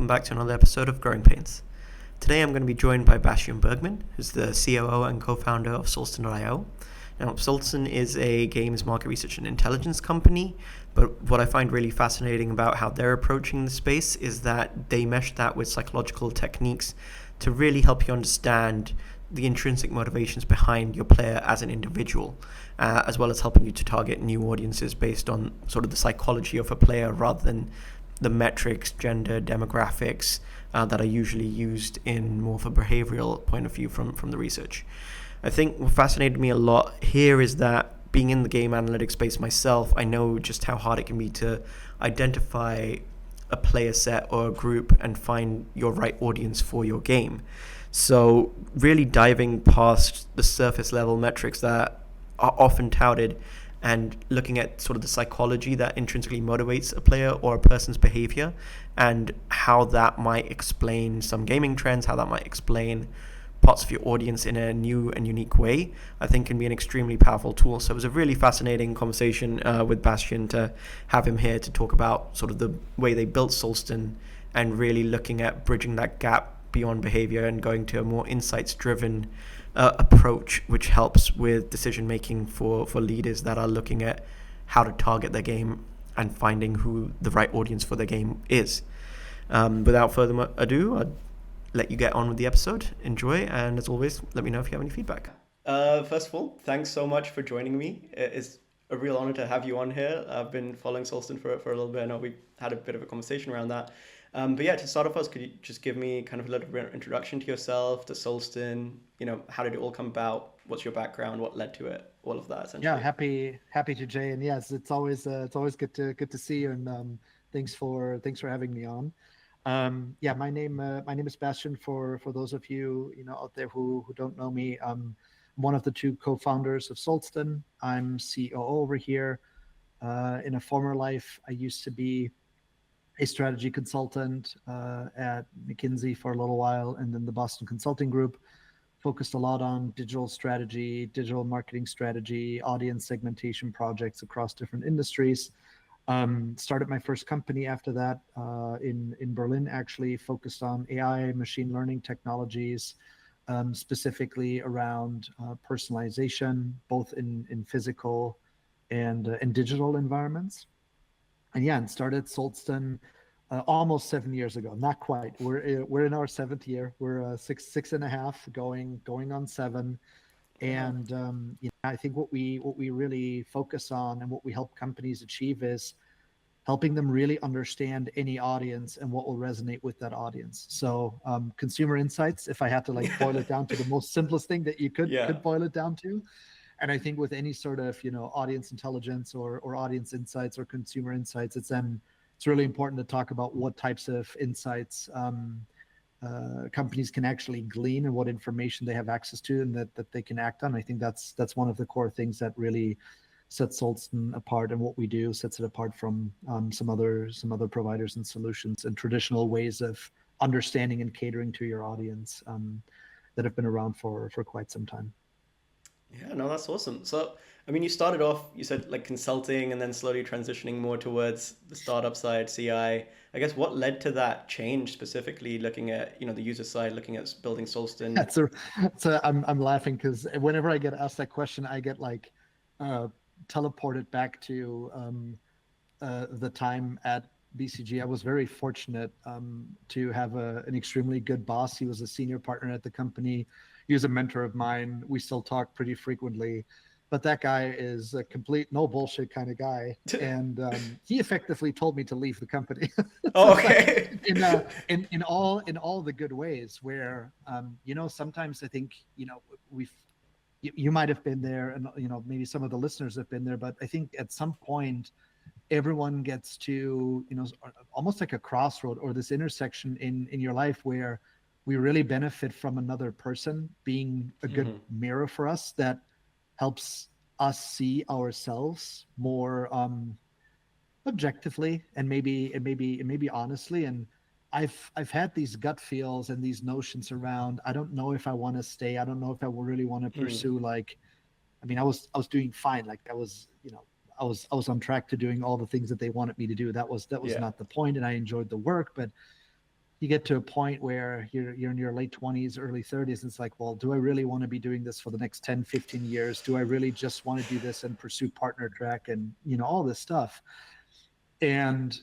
welcome back to another episode of Growing Pains. Today I'm going to be joined by Bastian Bergmann, who's the COO and co-founder of Solsten.io. Now, Solsten is a games market research and intelligence company, but what I find really fascinating about how they're approaching the space is that they mesh that with psychological techniques to really help you understand the intrinsic motivations behind your player as an individual, as well as helping you to target new audiences based on sort of the psychology of a player rather than the metrics, gender, demographics that are usually used in more of a behavioural point of view from the research. I think what fascinated me a lot here is that being in the game analytics space myself, I know just how hard it can be to identify a player set or a group and find your right audience for your game. So really diving past the surface level metrics that are often touted and looking at sort of the psychology that intrinsically motivates a player or a person's behavior and how that might explain some gaming trends, how that might explain parts of your audience in a new and unique way, I think can be an extremely powerful tool. So it was a really fascinating conversation with Bastian to have him here to talk about sort of the way they built Solsten and really looking at bridging that gap beyond behavior and going to a more insights-driven approach, which helps with decision making for leaders that are looking at how to target their game and finding who the right audience for their game is. Without further ado, I'd let you get on with the episode. Enjoy, and as always, let me know if you have any feedback. First of all, thanks so much for joining me. It's a real honor to have you on here. I've been following Solsten for a little bit. I know we had a bit of a conversation around that. But yeah, to start off us, could you just give me kind of a little bit of introduction to yourself, to Solsten? How did it all come about? What's your background? What led to it? All of that, essentially. Yeah, happy to, Jay. And yes, it's always good to see you. And thanks for having me on. Yeah, my name is Bastian. For those of you out there who don't know me, I'm one of the two co-founders of Solsten. I'm COO over here. In a former life, I used to be a strategy consultant at McKinsey for a little while, and then the Boston Consulting Group. Focused a lot on digital strategy, digital marketing strategy, audience segmentation projects across different industries. Started my first company after that in Berlin, actually focused on AI, machine learning technologies, specifically around personalization, both in physical and digital environments. And started Solsten almost 7 years ago. Not quite. We're in our seventh year. We're six and a half, going on seven. And I think what we really focus on and what we help companies achieve is helping them really understand any audience and what will resonate with that audience. So consumer insights, if I had to boil it down to the most simplest thing that you could boil it down to. And I think with any sort of audience intelligence or audience insights or consumer insights, it's really important to talk about what types of insights companies can actually glean and what information they have access to and that they can act on. I think that's one of the core things that really sets Solsten apart, and what we do sets it apart from some other providers and solutions and traditional ways of understanding and catering to your audience that have been around for quite some time. Yeah, no, that's awesome. So, I mean, you started off, you said consulting and then slowly transitioning more towards the startup side, CI. I guess what led to that change specifically, looking at, the user side, looking at building Solsten? I'm laughing because whenever I get asked that question, I get teleported back to the time at BCG. I was very fortunate to have an extremely good boss. He was a senior partner at the company. He was a mentor of mine. We still talk pretty frequently, but that guy is a complete no bullshit kind of guy. And he effectively told me to leave the company. Oh, okay. in all the good ways where, sometimes I think, you might have been there, and maybe some of the listeners have been there, but I think at some point everyone gets to almost like a crossroad or this intersection in your life where we really benefit from another person being a good mirror for us that helps us see ourselves more objectively and maybe honestly. And I've had these gut feels and these notions around, I don't know if I want to stay. I don't know if I really want to pursue I was doing fine. I was on track to doing all the things that they wanted me to do. That was not the point, and I enjoyed the work. But you get to a point where you're in your late 20s, early 30s. It's like, well, do I really want to be doing this for the next 10, 15 years? Do I really just want to do this and pursue partner track and, all this stuff? And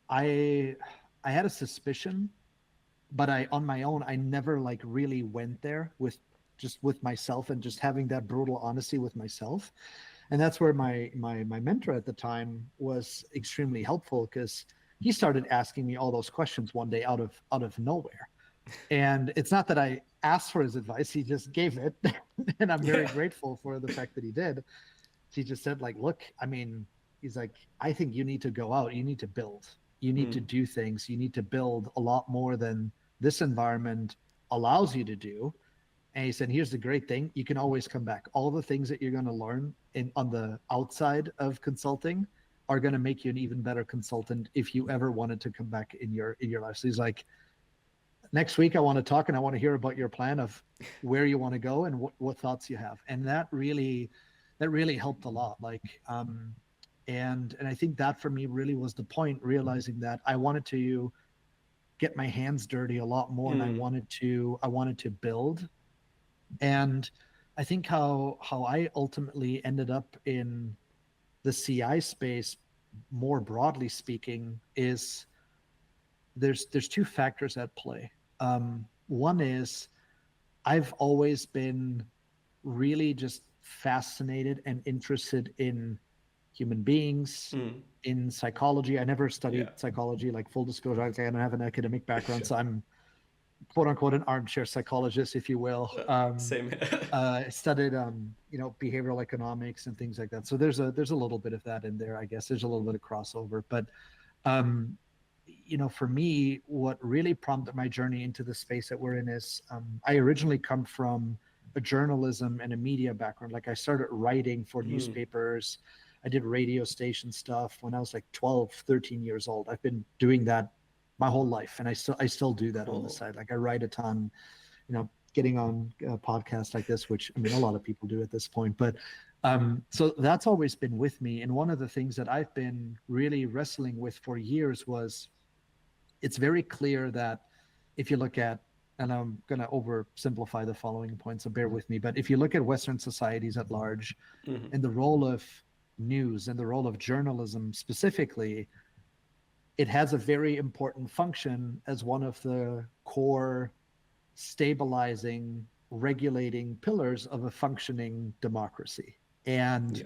I had a suspicion, but on my own, I never like really went there with myself and just having that brutal honesty with myself. And that's where my mentor at the time was extremely helpful, because he started asking me all those questions one day out of nowhere. And it's not that I asked for his advice, he just gave it. And I'm very grateful for the fact that he did. He just said, like, look, I mean, he's like, I think you need to go out, you need to build, you need to do things, you need to build a lot more than this environment allows you to do. And he said, here's the great thing, you can always come back. All the things that you're going to learn on the outside of consulting are going to make you an even better consultant if you ever wanted to come back in your life. So he's like, next week I want to talk and I want to hear about your plan of where you want to go and what thoughts you have. And that really helped a lot. Like, and I think that for me really was the point, realizing that I wanted to get my hands dirty a lot more, and I wanted to build. And I think how I ultimately ended up in the CI space, more broadly speaking, is there's two factors at play. One is I've always been really just fascinated and interested in human beings, in psychology. I never studied psychology, like full disclosure. I don't have an academic background, so I'm quote unquote an armchair psychologist, if you will. Same. I studied, behavioral economics and things like that. So there's a little bit of that in there, I guess. There's a little bit of crossover, but for me, what really prompted my journey into the space that we're in is I originally come from a journalism and a media background. Like, I started writing for newspapers. I did radio station stuff when I was like 12, 13 years old. I've been doing that my whole life, and I still do that on the side. Like, I write a ton, getting on a podcast like this, which, I mean, a lot of people do at this point, but so that's always been with me. And one of the things that I've been really wrestling with for years was, it's very clear that if you look at, and I'm going to oversimplify the following points, so bear with me, but if you look at Western societies at large and the role of news and the role of journalism specifically, it has a very important function as one of the core stabilizing, regulating pillars of a functioning democracy. And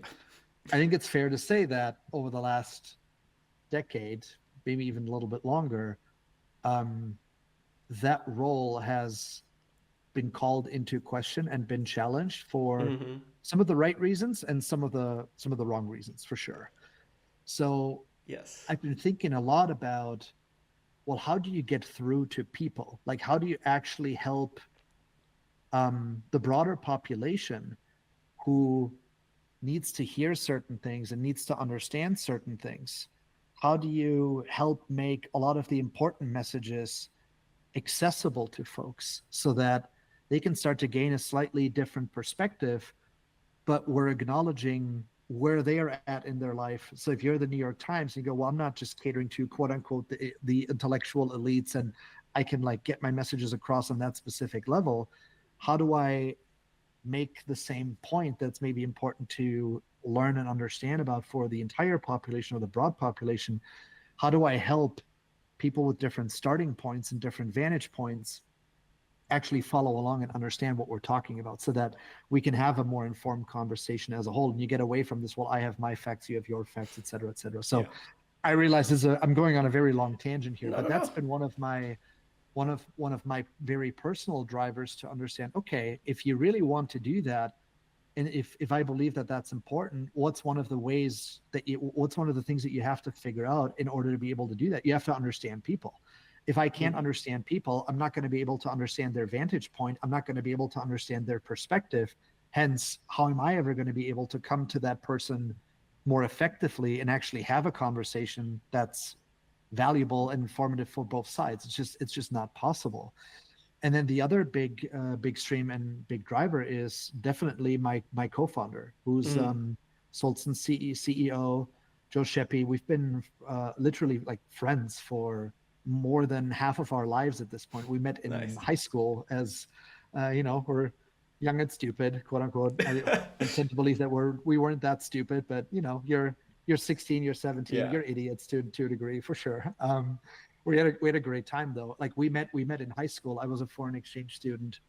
I think it's fair to say that over the last decade, maybe even a little bit longer, that role has been called into question and been challenged for some of the right reasons and some of the wrong reasons, for sure. So I've been thinking a lot about, well, how do you get through to people? Like, how do you actually help the broader population who needs to hear certain things and needs to understand certain things? How do you help make a lot of the important messages accessible to folks so that they can start to gain a slightly different perspective, but we're acknowledging where they are at in their life? So if you're the New York Times, you go, well, I'm not just catering to quote unquote the intellectual elites, and I can like get my messages across on that specific level. How do I make the same point that's maybe important to learn and understand about for the entire population or the broad population? How do I help people with different starting points and different vantage points actually follow along and understand what we're talking about, so that we can have a more informed conversation as a whole, and you get away from this, well, I have my facts, you have your facts, et cetera, et cetera. So I realize I'm going on a very long tangent here, but that's been one of my very personal drivers to understand, okay, if you really want to do that, and if I believe that that's important, what's one of the things that you have to figure out in order to be able to do that? You have to understand people. If I can't understand people, I'm not going to be able to understand their vantage point. I'm not going to be able to understand their perspective. Hence, how am I ever going to be able to come to that person more effectively and actually have a conversation that's valuable and informative for both sides? It's just not possible. And then the other big stream and big driver is definitely my co-founder, who's Solsten CEO, Joe Sheppy. We've been literally like friends for more than half of our lives at this point. We met in Nice. high school as, we're young and stupid, quote unquote. I tend to believe that we weren't that stupid, but you're 16, you're 17, Yeah. you're idiots to a degree for sure. We had a great time though. Like we met in high school. I was a foreign exchange student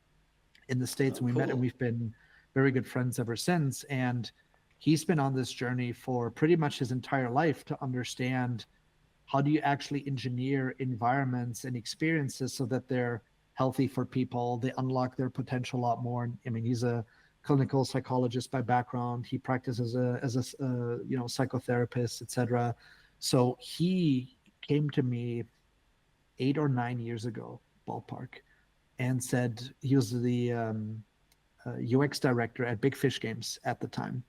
in the States, Oh, and we met, and cool. we've been very good friends ever since. And he's been on this journey for pretty much his entire life to understand how do you actually engineer environments and experiences so that they're healthy for people, they unlock their potential a lot more. I mean, he's a clinical psychologist by background. He practices as a psychotherapist, etc. So he came to me 8 or 9 years ago, ballpark, and said he was the UX director at Big Fish Games at the time,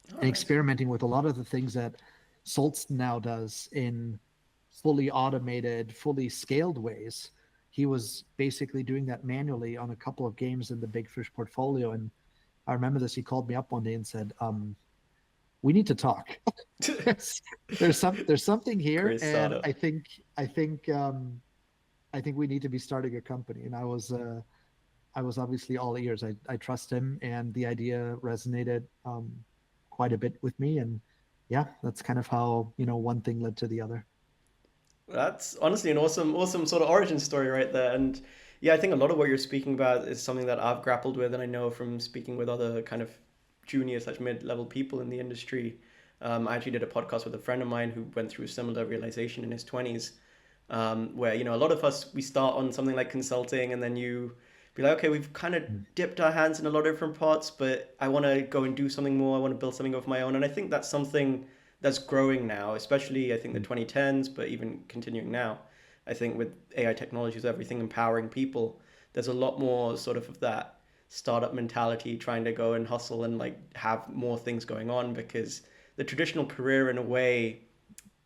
Oh, and nice. experimenting with a lot of the things that Solsten now does in fully automated, fully scaled ways. He was basically doing that manually on a couple of games in the Big Fish portfolio. And I remember this. He called me up one day and said, "We need to talk. there's something here, Great and startup. I think we need to be starting a company." And I was obviously all ears. I trust him, and the idea resonated quite a bit with me. And yeah, that's kind of how one thing led to the other. That's honestly an awesome sort of origin story right there. And yeah, I think a lot of what you're speaking about is something that I've grappled with, and I know from speaking with other kind of junior/mid-level people in the industry. I actually did a podcast with a friend of mine who went through a similar realization in his 20s, where a lot of us we start on something like consulting, and then you be like, okay, we've kind of Mm. dipped our hands in a lot of different pots, but I want to go and do something more. I want to build something of my own, and I think that's something that's growing now, especially I think the Mm. 2010s, but even continuing now. I think with AI technologies, everything empowering people, there's a lot more sort of that startup mentality, trying to go and hustle and like have more things going on, because the traditional career in a way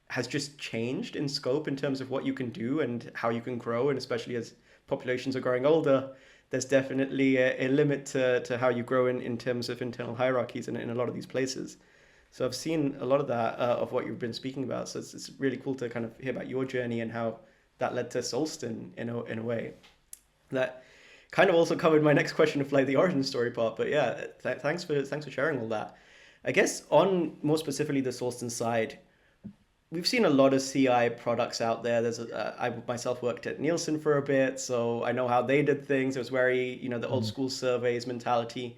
has just changed in scope in terms of what you can do and how you can grow. And especially as populations are growing older, there's definitely a limit to how you grow in terms of internal hierarchies in a lot of these places. So I've seen a lot of that of what you've been speaking about. So it's really cool to kind of hear about your journey and how that led to Solsten in a way. That kind of also covered my next question of like the origin story part. But yeah, thanks for sharing all that. I guess on more specifically the Solsten side, we've seen a lot of CI products out there. I myself worked at Nielsen for a bit, so I know how they did things. It was very, the old Mm. school surveys mentality.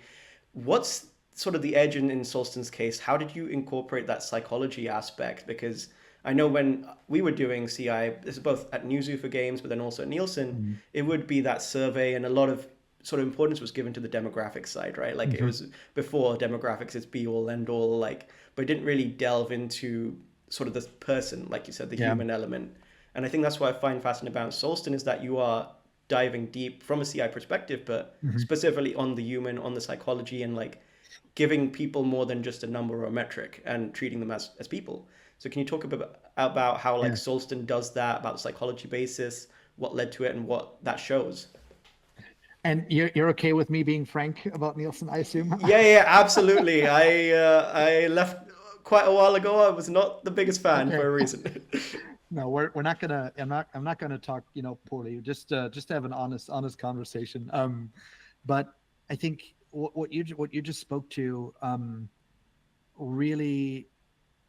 What's sort of the edge in Solsten's case? How did you incorporate that psychology aspect? Because I know when we were doing CI, this is both at Newzoo for games, but then also at Nielsen, Mm. it would be that survey, and a lot of sort of importance was given to the demographic side, right? Like it Mhm. was before demographics, it's be all end all, like, but it didn't really delve into sort of the person, like you said, the Yeah. human element. And I think that's what I find fascinating about Solsten is that you are diving deep from a CI perspective, but Mhm. specifically on the human, on the psychology, and like giving people more than just a number or a metric and treating them as people. So can you talk a bit about how like Yeah. Solsten does that, about the psychology basis, what led to it, and what that shows? And you're okay with me being frank about Nielsen, I assume? Yeah, yeah, absolutely. I left quite a while ago. I was not the biggest fan Okay. for a reason. No, we're not gonna. I'm not gonna talk, poorly. Just to have an honest conversation. But I think what you just spoke to, really,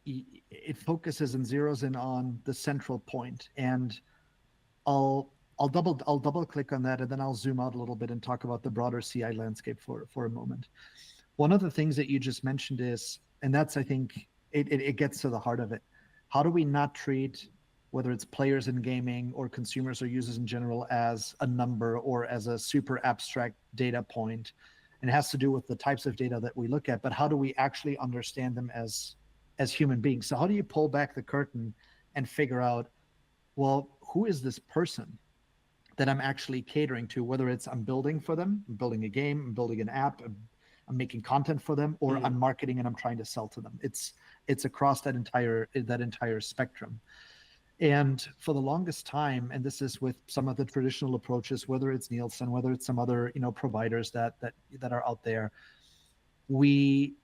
it focuses and zeroes in on the central point. And I'll double click on that, and then I'll zoom out a little bit and talk about the broader CI landscape for a moment. One of the things that you just mentioned is, and that's, I think, it gets to the heart of it. How do we not treat, whether it's players in gaming or consumers or users in general, as a number or as a super abstract data point? And it has to do with the types of data that we look at, but how do we actually understand them as human beings? So how do you pull back the curtain and figure out, well, who is this person that I'm actually catering to, whether it's I'm building for them, I'm building a game, I'm building an app, I'm making content for them, or Mm, I'm marketing and I'm trying to sell to them. It's across that entire spectrum. And for the longest time, and this is with some of the traditional approaches, whether it's Nielsen, whether it's some other providers that are out there, we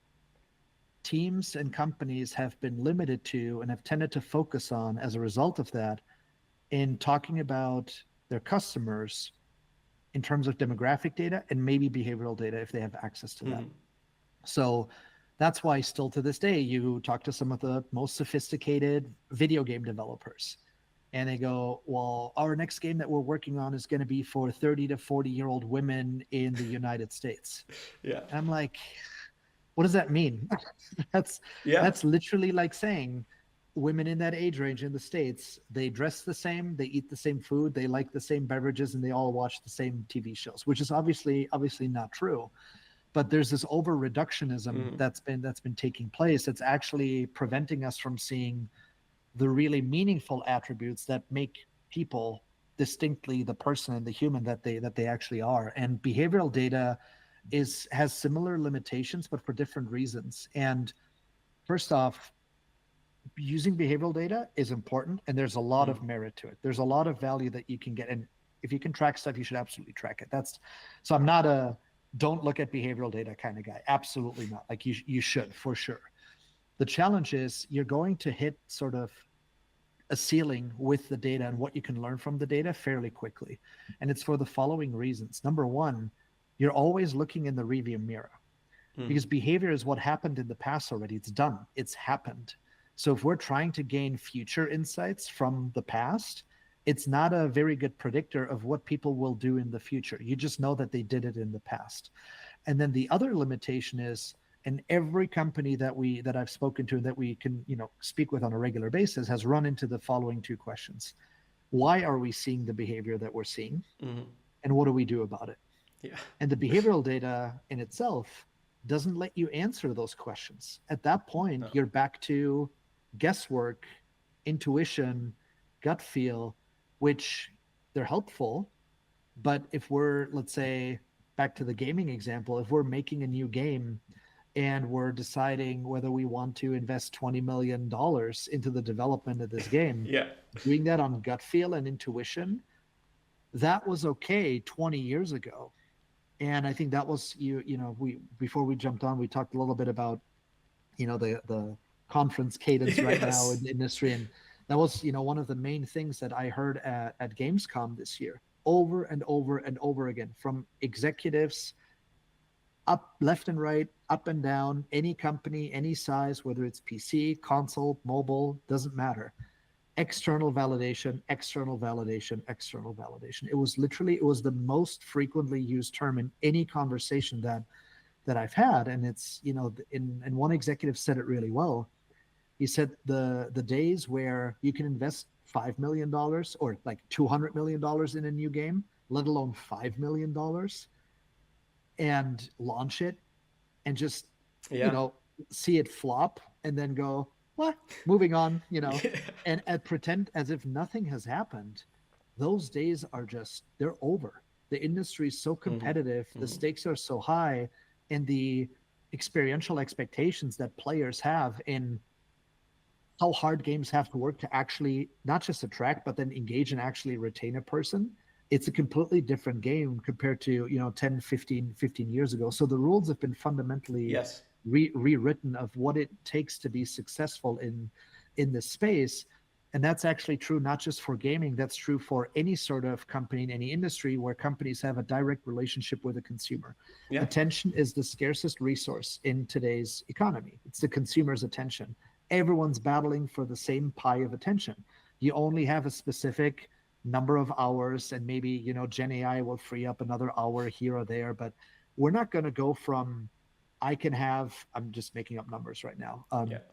teams and companies have been limited to and have tended to focus on, as a result of that, in talking about their customers in terms of demographic data and maybe behavioral data if they have access to that. So that's why still to this day, you talk to some of the most sophisticated video game developers and they go, well, our next game that we're working on is going to be for 30 to 40-year-old women in the United States. Yeah. And I'm like, what does that mean? that's Yeah. that's literally like saying women in that age range in the States, they dress the same, they eat the same food, they like the same beverages, and they all watch the same TV shows, which is obviously not true. But there's this over reductionism that's been taking place. It's actually preventing us from seeing the really meaningful attributes that make people distinctly the person and the human that they actually are. And behavioral data has similar limitations, but for different reasons. And first off, using behavioral data is important, and there's a lot of merit to it. There's a lot of value that you can get, and if you can track stuff, you should absolutely track it. So I'm not a don't look at behavioral data kind of guy. Absolutely not. Like you should for sure. The challenge is you're going to hit sort of a ceiling with the data and what you can learn from the data fairly quickly. And it's for the following reasons. Number one, you're always looking in the rearview mirror because behavior is what happened in the past already. It's done. It's happened. So if we're trying to gain future insights from the past, it's not a very good predictor of what people will do in the future. You just know that they did it in the past. And then the other limitation is, and every company that I've spoken to and that we can, speak with on a regular basis has run into the following two questions. Why are we seeing the behavior that we're seeing? And what do we do about it? Yeah. And the behavioral data in itself doesn't let you answer those questions. At that point, you're back to guesswork, intuition, gut feel, which they're helpful. But if we're, let's say, back to the gaming example, if we're making a new game and we're deciding whether we want to invest $20 million into the development of this game, doing that on gut feel and intuition, that was okay 20 years ago. And I think that was, we before we jumped on, we talked a little bit about, the conference cadence right now in the industry. And that was, one of the main things that I heard at Gamescom this year, over and over and over again, from executives up, left and right, up and down, any company, any size, whether it's PC, console, mobile, doesn't matter. External validation, external validation, external validation. It was the most frequently used term in any conversation that I've had. And it's, and one executive said it really well. He said the days where you can invest $5 million or like $200 million in a new game, let alone $5 million, and launch it and just, see it flop and then go, what? Moving on, and pretend as if nothing has happened. Those days are they're over. The industry is so competitive, the stakes are so high, and the experiential expectations that players have in how hard games have to work to actually not just attract, but then engage and actually retain a person. It's a completely different game compared to, 10, 15 years ago. So the rules have been fundamentally rewritten of what it takes to be successful in this space. And that's actually true not just for gaming, that's true for any sort of company in any industry where companies have a direct relationship with a consumer. Attention is the scarcest resource in today's economy. It's the consumer's attention. Everyone's battling for the same pie of attention. You only have a specific number of hours, and maybe, Gen AI will free up another hour here or there, but we're not going to go from I'm just making up numbers right now,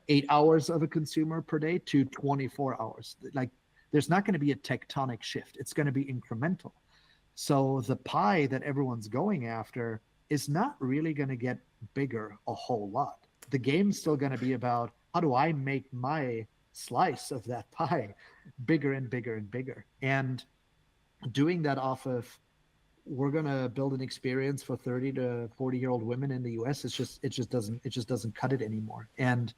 8 hours of a consumer per day to 24 hours. Like, there's not going to be a tectonic shift. It's going to be incremental. So the pie that everyone's going after is not really going to get bigger a whole lot. The game's still going to be about, how do I make my slice of that pie bigger and bigger and bigger? And doing that off of, we're going to build an experience for 30 to 40-year-old women in the US. It just doesn't cut it anymore. And,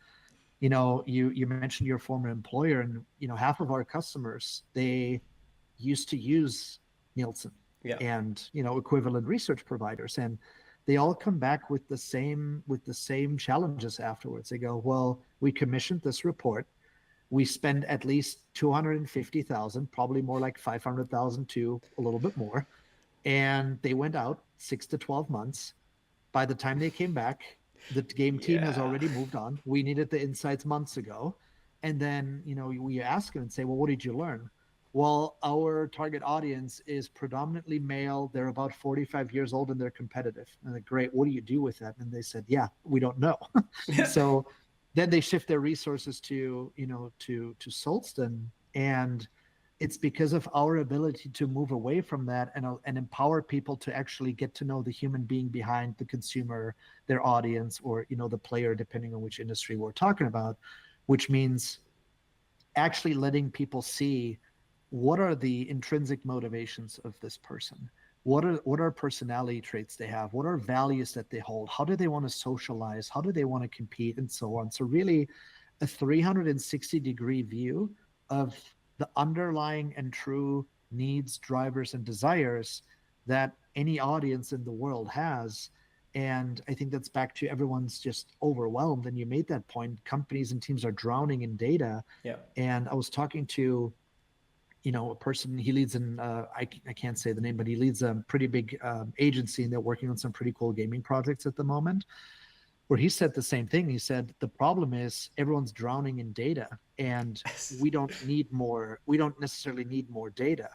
you mentioned your former employer, and, half of our customers, they used to use Nielsen and, equivalent research providers. And they all come back with the same challenges afterwards. They go, well, we commissioned this report. we spend at least 250,000, probably more like 500,000 to a little bit more. And they went out 6 to 12 months. By the time they came back, the game team has Yeah. already moved on. We needed the insights months ago. And then, we ask them and say, well, what did you learn? Well, our target audience is predominantly male. They're about 45 years old and they're competitive. And they're great. What do you do with that? And they said, yeah, we don't know. So then they shift their resources to Solsten. And it's because of our ability to move away from that and empower people to actually get to know the human being behind the consumer, their audience, or the player, depending on which industry we're talking about, which means actually letting people see what are the intrinsic motivations of this person, what are personality traits they have, what are values that they hold, how do they want to socialize, how do they want to compete, and so on. So really a 360-degree view of the underlying and true needs, drivers, and desires that any audience in the world has. And I think that's back to everyone's just overwhelmed. And you made that point. Companies and teams are drowning in data. Yeah. And I was talking to, a person, he leads I can't say the name, but he leads a pretty big agency, and they're working on some pretty cool gaming projects at the moment, where he said the same thing. He said, the problem is everyone's drowning in data, and we don't necessarily need more data.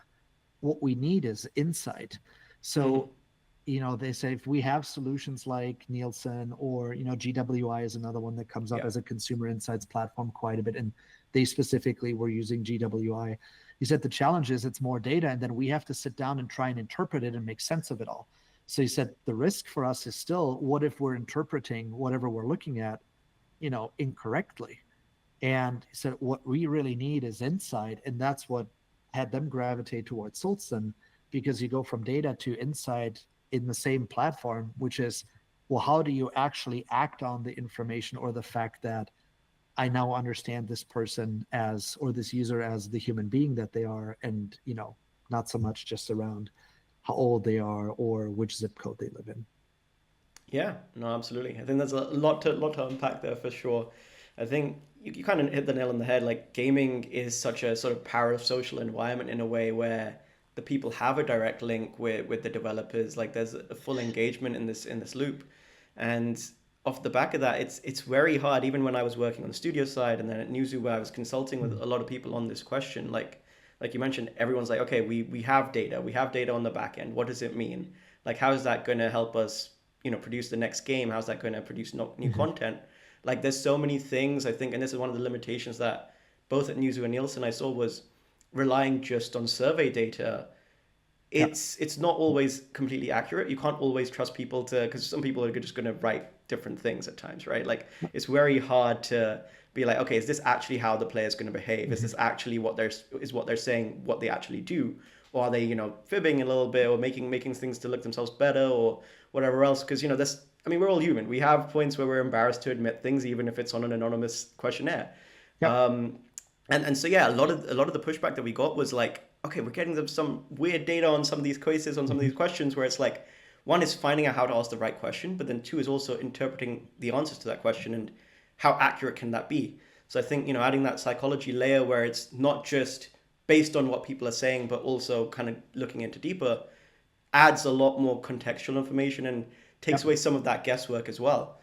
What we need is insight. So, they say if we have solutions like Nielsen or, GWI is another one that comes up Yeah. as a consumer insights platform quite a bit. And they specifically were using GWI. He said the challenge is it's more data, and then we have to sit down and try and interpret it and make sense of it all. So he said the risk for us is still, what if we're interpreting whatever we're looking at, incorrectly? And he said what we really need is insight, and that's what had them gravitate towards Solsten, because you go from data to insight in the same platform, which is, well, how do you actually act on the information or the fact that I now understand this person as, or this user as the human being that they are, and not so much just around how old they are or which zip code they live in. Yeah, no, absolutely. I think there's a lot to unpack there for sure. I think you kind of hit the nail on the head. Like gaming is such a sort of parasocial environment in a way where the people have a direct link with the developers. Like there's a full engagement in this loop, and off the back of that, it's very hard. Even when I was working on the studio side, and then at Newzoo where I was consulting with a lot of people on this question, like you mentioned, everyone's like, okay, we have data on the back end. What does it mean? Like, how is that going to help us, produce the next game? How's that going to produce new content? Like, there's so many things, I think, and this is one of the limitations that both at Newzoo and Nielsen I saw was relying just on survey data. It's not always completely accurate. You can't always trust people to, because some people are just going to write different things at times, right? Like it's very hard to be like, okay, is this actually how the player is going to behave? Is this actually what they're saying, what they actually do, or are they fibbing a little bit or making things to look themselves better or whatever else? Because this, I mean, we're all human. We have points where we're embarrassed to admit things, even if it's on an anonymous questionnaire. Yep. And so yeah, a lot of the pushback that we got was like, okay, we're getting them some weird data on some of these cases, on some of these questions, where it's like, one is finding out how to ask the right question, but then two is also interpreting the answers to that question and how accurate can that be. So I think adding that psychology layer where it's not just based on what people are saying, but also kind of looking into deeper, adds a lot more contextual information and takes away some of that guesswork as well.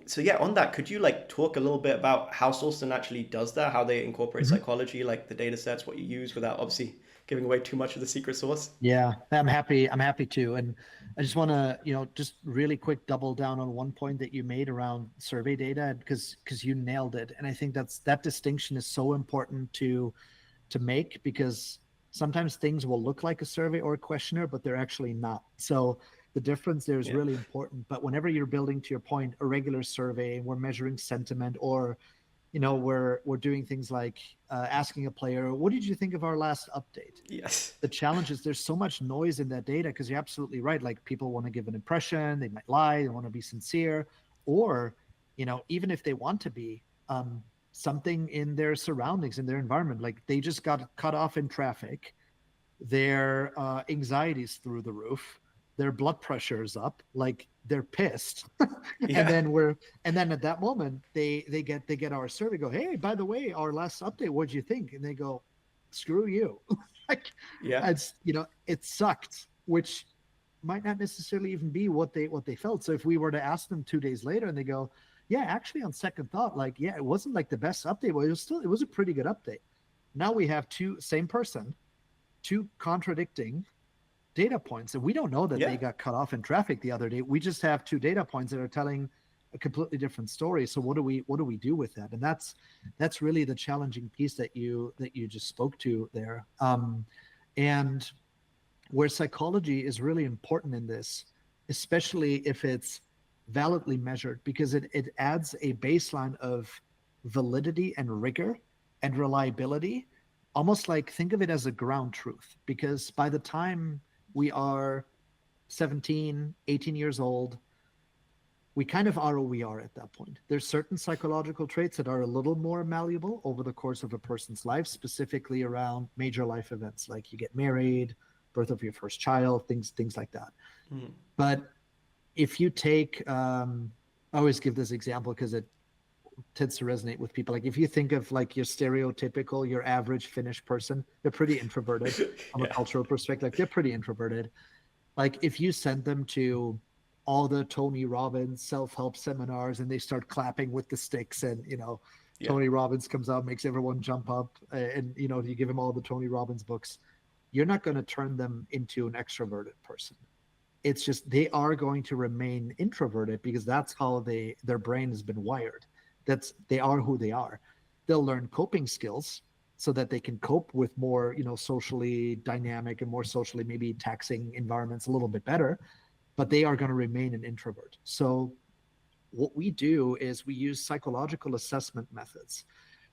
So yeah, on that, could you talk a little bit about how Solsten actually does that, how they incorporate psychology, like the data sets, what you use, without obviously giving away too much of the secret sauce? Yeah, I'm happy to. And I just want to, just really quick double down on one point that you made around survey data, because you nailed it. And I think that distinction is so important to make, because sometimes things will look like a survey or a questionnaire, but they're actually not. So the difference there is really important. But whenever you're building, to your point, a regular survey, we're measuring sentiment, or we're doing things like asking a player, what did you think of our last update? Yes. The challenge is there's so much noise in that data, because you're absolutely right. Like, people want to give an impression, they might lie, they want to be sincere, or even if they want to be, something in their surroundings, in their environment, like they just got cut off in traffic, their anxiety's through the roof, their blood pressure is up, like they're pissed. and Yeah. then at that moment they get our survey, go, hey, by the way, our last update, what'd you think? And they go, screw you. Like, Yeah. it's, it sucked, which might not necessarily even be what they felt. So if we were to ask them 2 days later and they go, yeah, actually on second thought, like, yeah, it wasn't like the best update, but it was a pretty good update. Now we have same person, two contradicting data points, and we don't know that Yeah. they got cut off in traffic the other day. We just have two data points that are telling a completely different story. So what do we do with that? And that's really the challenging piece that you just spoke to there. And where psychology is really important in this, especially if it's validly measured, because it adds a baseline of validity and rigor and reliability, almost like, think of it as a ground truth. Because by the time we are 17, 18 years old, we kind of are who we are at that point. There's certain psychological traits that are a little more malleable over the course of a person's life, specifically around major life events, like you get married, birth of your first child, things like that. Mm. But if you take, I always give this example because it tends to resonate with people. Like, if you think of like your stereotypical, your average Finnish person, they're pretty introverted from a Yeah. cultural perspective. Like, they're pretty introverted. Like, if you send them to all the Tony Robbins self-help seminars and they start clapping with the sticks, and Yeah. Tony Robbins comes out, makes everyone jump up, and you give them all the Tony Robbins books, you're not going to turn them into an extroverted person. It's just they are going to remain introverted because that's how their brain has been wired. They are who they are. They'll learn coping skills so that they can cope with more, socially dynamic and more socially maybe taxing environments a little bit better, but they are going to remain an introvert. So what we do is we use psychological assessment methods,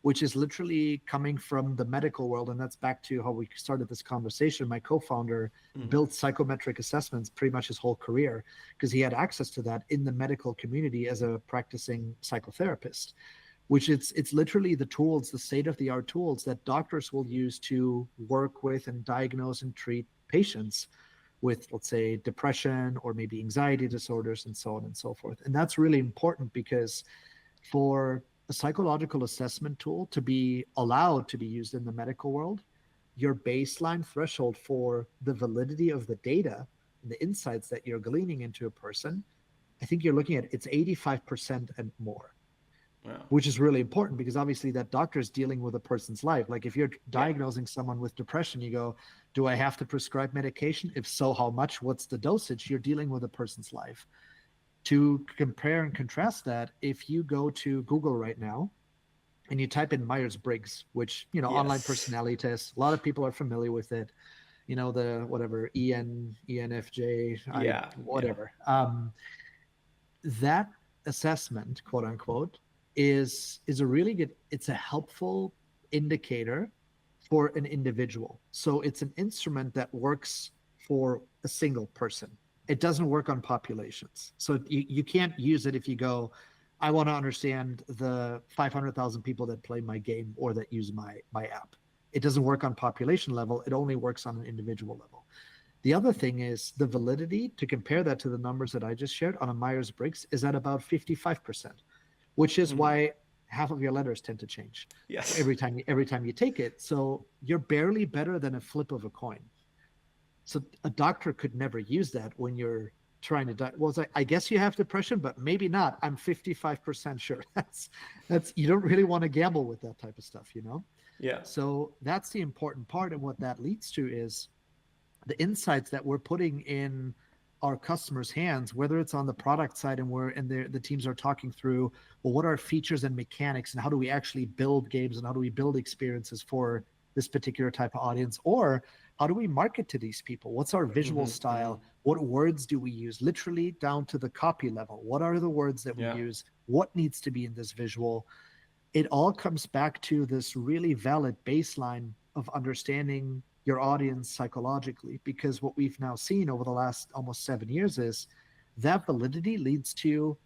which is literally coming from the medical world. And that's back to how we started this conversation. My co-founder built psychometric assessments pretty much his whole career because he had access to that in the medical community as a practicing psychotherapist, which it's literally the tools, the state-of-the-art tools that doctors will use to work with and diagnose and treat patients with, let's say, depression or maybe anxiety disorders and so on and so forth. And that's really important because for a psychological assessment tool to be allowed to be used in the medical world, your baseline threshold for the validity of the data and the insights that you're gleaning into a person, I think you're looking at it's 85% and more. Wow. Which is really important because obviously that doctor is dealing with a person's life. Like, if you're Yeah. diagnosing someone with depression, you go, do I have to prescribe medication? If so, how much? What's the dosage? You're dealing with a person's life. To compare and contrast that, if you go to Google right now and you type in Myers-Briggs, which, online Yes. personality test, a lot of people are familiar with it, the whatever, ENFJ, Yeah. whatever. That assessment, quote unquote, is a really good, it's a helpful indicator for an individual. So it's an instrument that works for a single person. It doesn't work on populations. So you can't use it if you go, I want to understand the 500,000 people that play my game or that use my app. It doesn't work on population level. It only works on an individual level. The other thing is the validity, to compare that to the numbers that I just shared on a Myers-Briggs, is at about 55%, which is why half of your letters tend to change Yes. every time you take it. So you're barely better than a flip of a coin. So a doctor could never use that when you're trying to well, it's like, I guess you have depression, but maybe not. I'm 55% sure. That's you don't really want to gamble with that type of stuff, Yeah. So that's the important part. And what that leads to is the insights that we're putting in our customers' hands, whether it's on the product side and the teams are talking through, well, what are features and mechanics and how do we actually build games and how do we build experiences for this particular type of audience, or how do we market to these people? What's our visual style? What words do we use? Literally down to the copy level. What are the words that we use? What needs to be in this visual? It all comes back to this really valid baseline of understanding your audience psychologically, because what we've now seen over the last almost 7 years is that validity leads to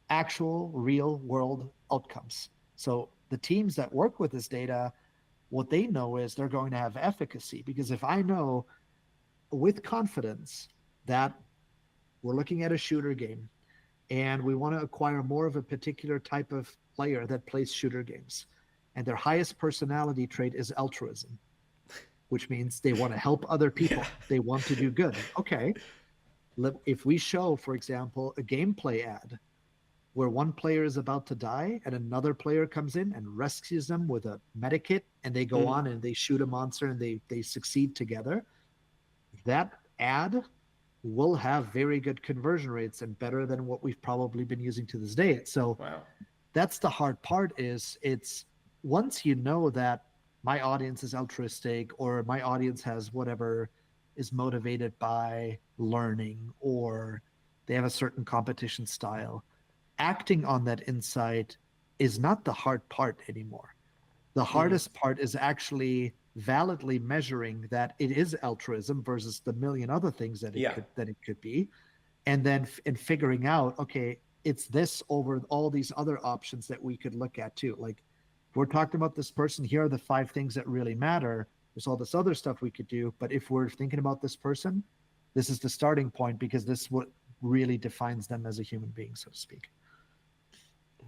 actual real world outcomes. So the teams that work with this data, what they know is they're going to have efficacy, because if I know with confidence that we're looking at a shooter game and we want to acquire more of a particular type of player that plays shooter games. And their highest personality trait is altruism, which means they want to help other people. Yeah. They want to do good. Okay. If we show, for example, a gameplay ad where one player is about to die and another player comes in and rescues them with a medikit, and they go on and they shoot a monster and they succeed together, that ad will have very good conversion rates and better than what we've probably been using to this day. So Wow. that's the hard part. Is it's once you know that my audience is altruistic, or my audience has whatever, is motivated by learning, or they have a certain competition style, acting on that insight is not the hard part anymore. The hardest part is actually validly measuring that it is altruism versus the million other things that Yeah. it could be, and then and figuring out, okay, it's this over all these other options that we could look at too. Like, if we're talking about this person, here are the 5 things that really matter. There's all this other stuff we could do, but if we're thinking about this person, this is the starting point, because this is what really defines them as a human being, so to speak.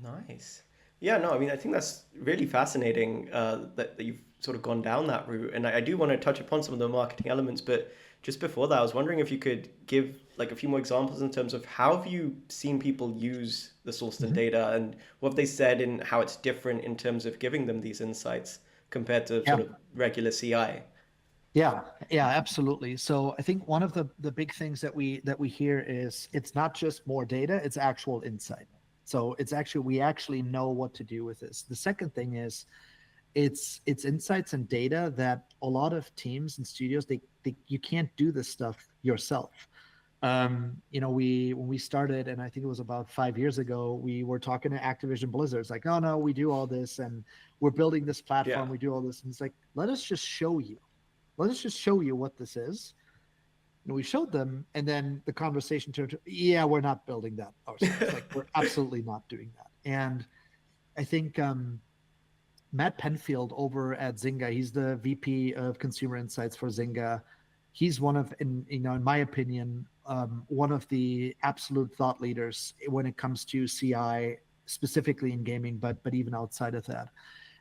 Nice. Yeah, no, I mean, I think that's really fascinating that you've sort of gone down that route. And I do want to touch upon some of the marketing elements, but just before that, I was wondering if you could give like a few more examples in terms of how have you seen people use the Solsten data, and what have they said and how it's different in terms of giving them these insights compared to Yeah. sort of regular CI? Yeah, absolutely. So I think one of the big things that we hear is it's not just more data, it's actual insight. So it's actually, we actually know what to do with this. The second thing is it's insights and data that a lot of teams and studios, they you can't do this stuff yourself. When we started, and I think it was about 5 years ago, we were talking to Activision Blizzard. It's like, no, we do all this, and we're building this platform, Yeah. we do all this, and it's like, let us just show you what this is. And we showed them, and then the conversation turned to, yeah, we're not building that ourselves. Like, we're absolutely not doing that. And I think Matt Penfield over at Zynga, he's the VP of Consumer Insights for Zynga. He's one of, in my opinion, one of the absolute thought leaders when it comes to CI, specifically in gaming, but even outside of that.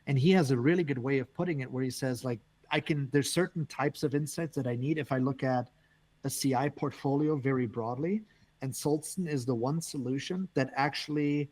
And he has a really good way of putting it, where he says, like, there's certain types of insights that I need if I look at a CI portfolio very broadly, and Solsten is the one solution that actually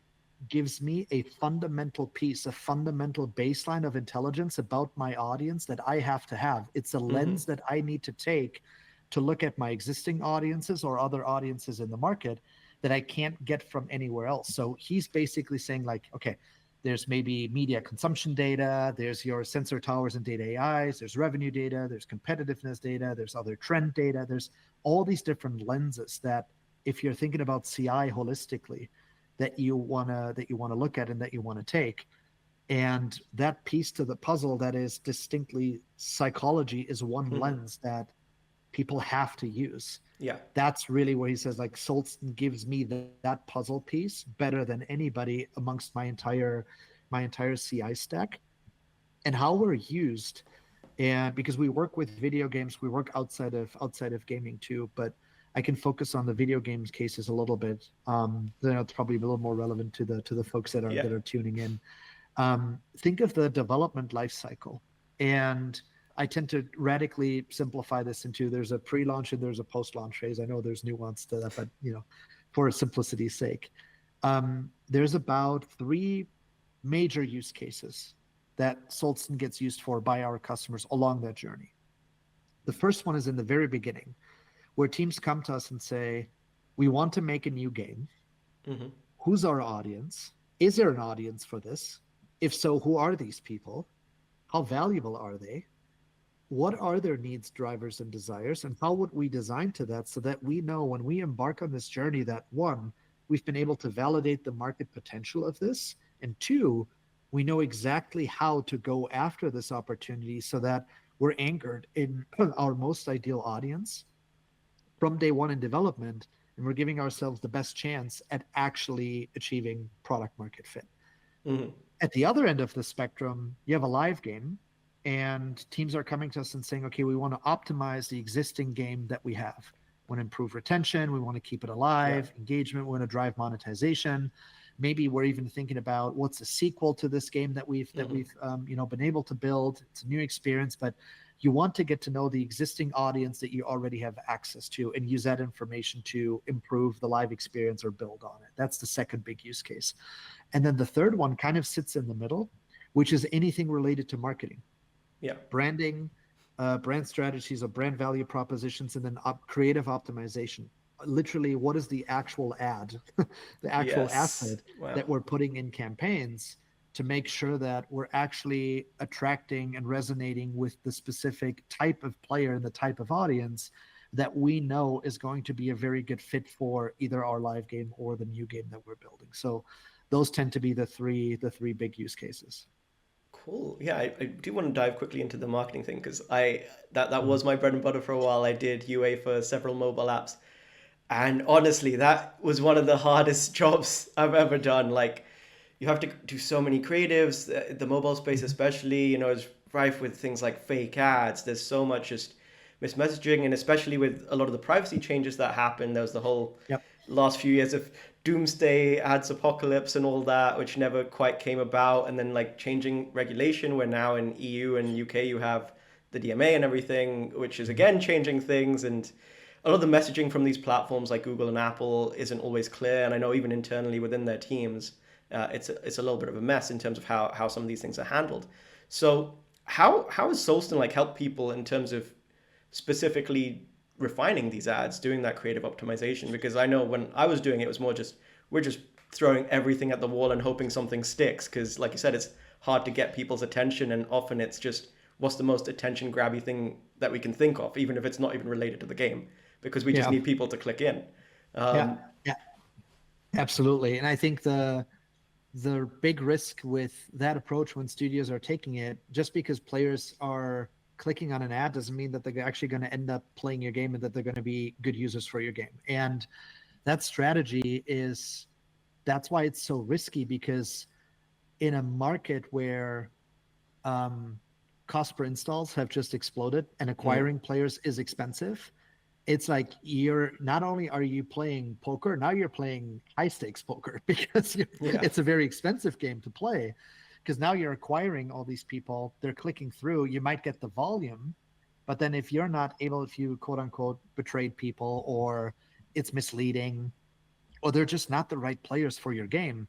gives me a fundamental piece, a fundamental baseline of intelligence about my audience that I have to have. It's a lens that I need to take to look at my existing audiences or other audiences in the market that I can't get from anywhere else. So he's basically saying, like, okay, there's maybe media consumption data, there's your sensor towers and data AIs, there's revenue data, there's competitiveness data, there's other trend data, there's all these different lenses that, if you're thinking about CI holistically, that you wanna look at and that you want to take. And that piece to the puzzle that is distinctly psychology is one lens that people have to use. Yeah. That's really where he says, like, Solsten gives me that puzzle piece better than anybody amongst my entire CI stack. And how we're used, and because we work with video games, we work outside of gaming too, but I can focus on the video games cases a little bit. It's probably a little more relevant to the folks that are tuning in. Think of the development life cycle, and I tend to radically simplify this into, there's a pre-launch and there's a post-launch phase. I know there's nuance to that, but for simplicity's sake, there's about 3 major use cases that Solsten gets used for by our customers along that journey. The first one is in the very beginning, where teams come to us and say, we want to make a new game. Who's our audience? Is there an audience for this? If so, who are these people? How valuable are they? What are their needs, drivers, and desires? And how would we design to that so that we know when we embark on this journey that, 1, we've been able to validate the market potential of this, and 2, we know exactly how to go after this opportunity so that we're anchored in our most ideal audience from day one in development, and we're giving ourselves the best chance at actually achieving product market fit. At the other end of the spectrum, you have a live game, and teams are coming to us and saying, okay, we want to optimize the existing game that we have. want to improve retention, we want to keep it alive, engagement, we want to drive monetization. Maybe we're even thinking about what's a sequel to this game that we've been able to build. It's a new experience, but you want to get to know the existing audience that you already have access to and use that information to improve the live experience or build on it. That's the second big use case. And then the third one kind of sits in the middle, which is anything related to marketing. Branding, brand strategies or brand value propositions, and then creative optimization. Literally, what is the actual ad, the actual asset that we're putting in campaigns to make sure that we're actually attracting and resonating with the specific type of player and the type of audience that we know is going to be a very good fit for either our live game or the new game that we're building. So those tend to be the three big use cases. Cool. Yeah, I do want to dive quickly into the marketing thing because that was my bread and butter for a while. I did UA for several mobile apps. And honestly, that was one of the hardest jobs I've ever done. Like, you have to do so many creatives. The mobile space especially, is rife with things like fake ads. There's so much just mismessaging, and especially with a lot of the privacy changes that happened. There was the whole last few years of doomsday ads apocalypse and all that, which never quite came about. And then like changing regulation, where now in EU and UK you have the DMA and everything, which is again changing things. And a lot of the messaging from these platforms like Google and Apple isn't always clear. And I know even internally within their teams, it's a little bit of a mess in terms of how some of these things are handled. So how has Solsten like helped people in terms of specifically refining these ads, doing that creative optimization? Because I know when I was doing it, it was more just, we're just throwing everything at the wall and hoping something sticks. Because like you said, it's hard to get people's attention, and often it's just what's the most attention grabby thing that we can think of, even if it's not even related to the game, because we just need people to click in. Yeah, absolutely. And I think the big risk with that approach when studios are taking it, just because players are clicking on an ad doesn't mean that they're actually going to end up playing your game and that they're going to be good users for your game. And that strategy that's why it's so risky, because in a market where cost per installs have just exploded and acquiring players is expensive, it's like not only are you playing poker, now you're playing high stakes poker, because it's a very expensive game to play. Because now you're acquiring all these people, they're clicking through, you might get the volume, but then if you're not able, if you quote unquote betrayed people, or it's misleading, or they're just not the right players for your game,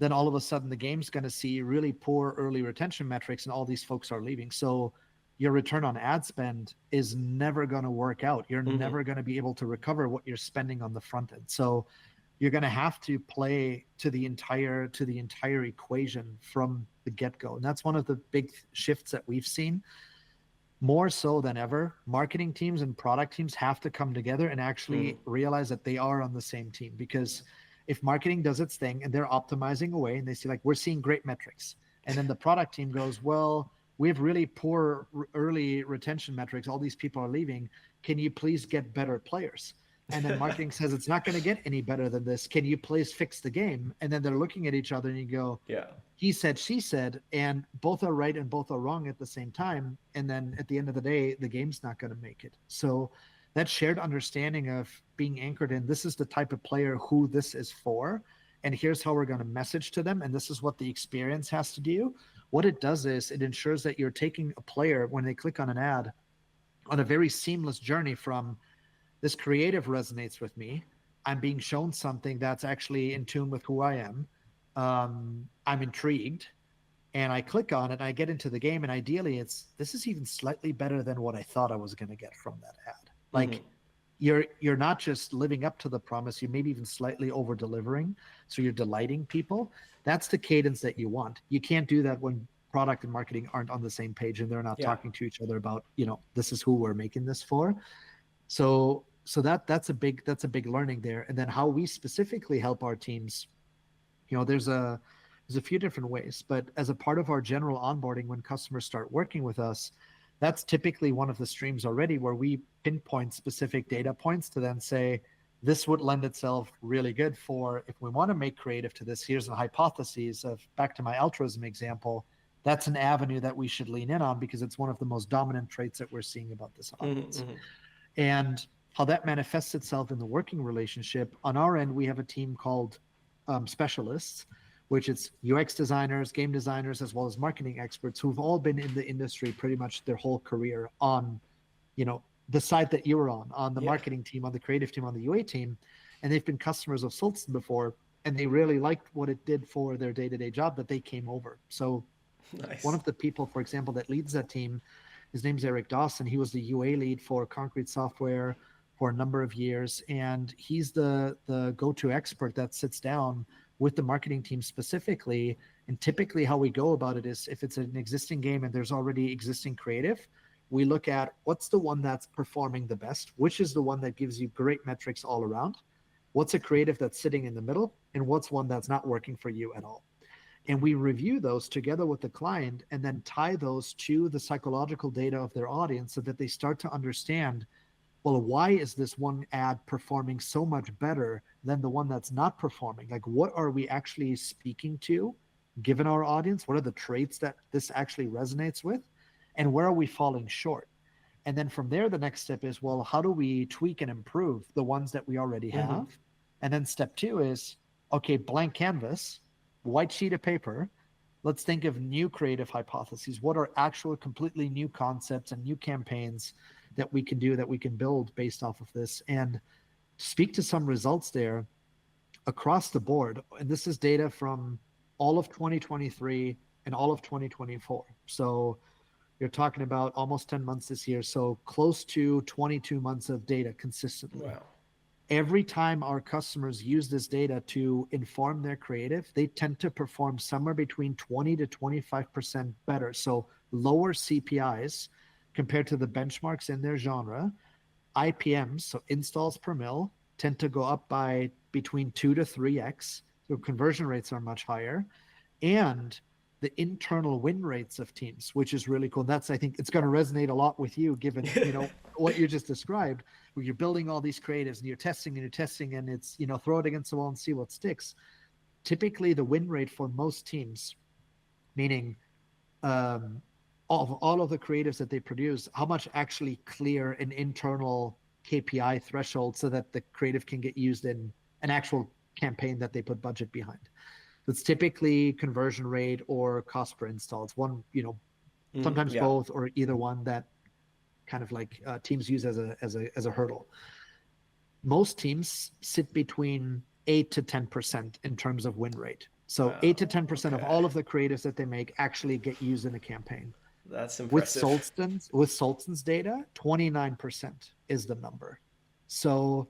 then all of a sudden the game's going to see really poor early retention metrics and all these folks are leaving. So your return on ad spend is never going to work out. You're never going to be able to recover what you're spending on the front end. So you're going to have to play to the entire equation from the get-go. And that's one of the big shifts that we've seen. More so than ever, marketing teams and product teams have to come together and actually realize that they are on the same team. Because if marketing does its thing and they're optimizing away and they see like, we're seeing great metrics, and then the product team goes, well, we have really poor early retention metrics, all these people are leaving, can you please get better players? And then marketing says, it's not going to get any better than this. Can you please fix the game? And then they're looking at each other and you go, he said, she said, and both are right and both are wrong at the same time. And then at the end of the day, the game's not going to make it. So that shared understanding of being anchored in, this is the type of player who this is for, and here's how we're going to message to them, and this is what the experience has to do. What it does is it ensures that you're taking a player, when they click on an ad, on a very seamless journey from, this creative resonates with me, I'm being shown something that's actually in tune with who I am, I'm intrigued, and I click on it and I get into the game, and ideally this is even slightly better than what I thought I was going to get from that ad. Like you're not just living up to the promise, you're maybe even slightly over delivering, so you're delighting people. That's the cadence that you want. You can't do that when product and marketing aren't on the same page and they're not talking to each other about, this is who we're making this for. So that's a big learning there. And then how we specifically help our teams, there's a few different ways, but as a part of our general onboarding, when customers start working with us, that's typically one of the streams already where we pinpoint specific data points to then say, this would lend itself really good for, if we want to make creative to this, here's the hypotheses of, back to my altruism example, that's an avenue that we should lean in on because it's one of the most dominant traits that we're seeing about this audience. And how that manifests itself in the working relationship. On our end, we have a team called specialists, which it's UX designers, game designers, as well as marketing experts who've all been in the industry pretty much their whole career on, the side that you were on the marketing team, on the creative team, on the UA team. And they've been customers of Solsten before, and they really liked what it did for their day-to-day job that they came over. So Nice. one of the people, for example, that leads that team, his name's Eric Dawson. He was the UA lead for Concrete Software for a number of years, and he's the go-to expert that sits down with the marketing team specifically. And typically how we go about it is, if it's an existing game and there's already existing creative, we look at what's the one that's performing the best, which is the one that gives you great metrics all around, what's a creative that's sitting in the middle, and what's one that's not working for you at all. And we review those together with the client and then tie those to the psychological data of their audience so that they start to understand, well, why is this one ad performing so much better than the one that's not performing? Like, what are we actually speaking to, given our audience? What are the traits that this actually resonates with? And where are we falling short? And then from there, the next step is, well, how do we tweak and improve the ones that we already have? And then step two is, okay, blank canvas, white sheet of paper. Let's think of new creative hypotheses. What are actual completely new concepts and new campaigns that we can do, that we can build based off of this, and speak to some results there across the board. And this is data from all of 2023 and all of 2024. So you're talking about almost 10 months this year. So close to 22 months of data consistently. Wow. Every time our customers use this data to inform their creative, they tend to perform somewhere between 20 to 25% better. So lower CPIs compared to the benchmarks in their genre. IPMs, so installs per mil, tend to go up by between 2 to 3x. So conversion rates are much higher. And the internal win rates of teams, which is really cool. That's, I think it's going to resonate a lot with you, given, what you just described, where you're building all these creatives and you're testing and it's, throw it against the wall and see what sticks. Typically the win rate for most teams, meaning all of the creatives that they produce, how much actually clear an internal KPI threshold so that the creative can get used in an actual campaign that they put budget behind. It's typically conversion rate or cost per install. It's one, sometimes both, or either one that kind of like teams use as a hurdle. Most teams sit between 8 to 10% in terms of win rate. So 8 to 10% of all of the creatives that they make actually get used in a campaign. That's impressive. With Solsten's data, 29% is the number. So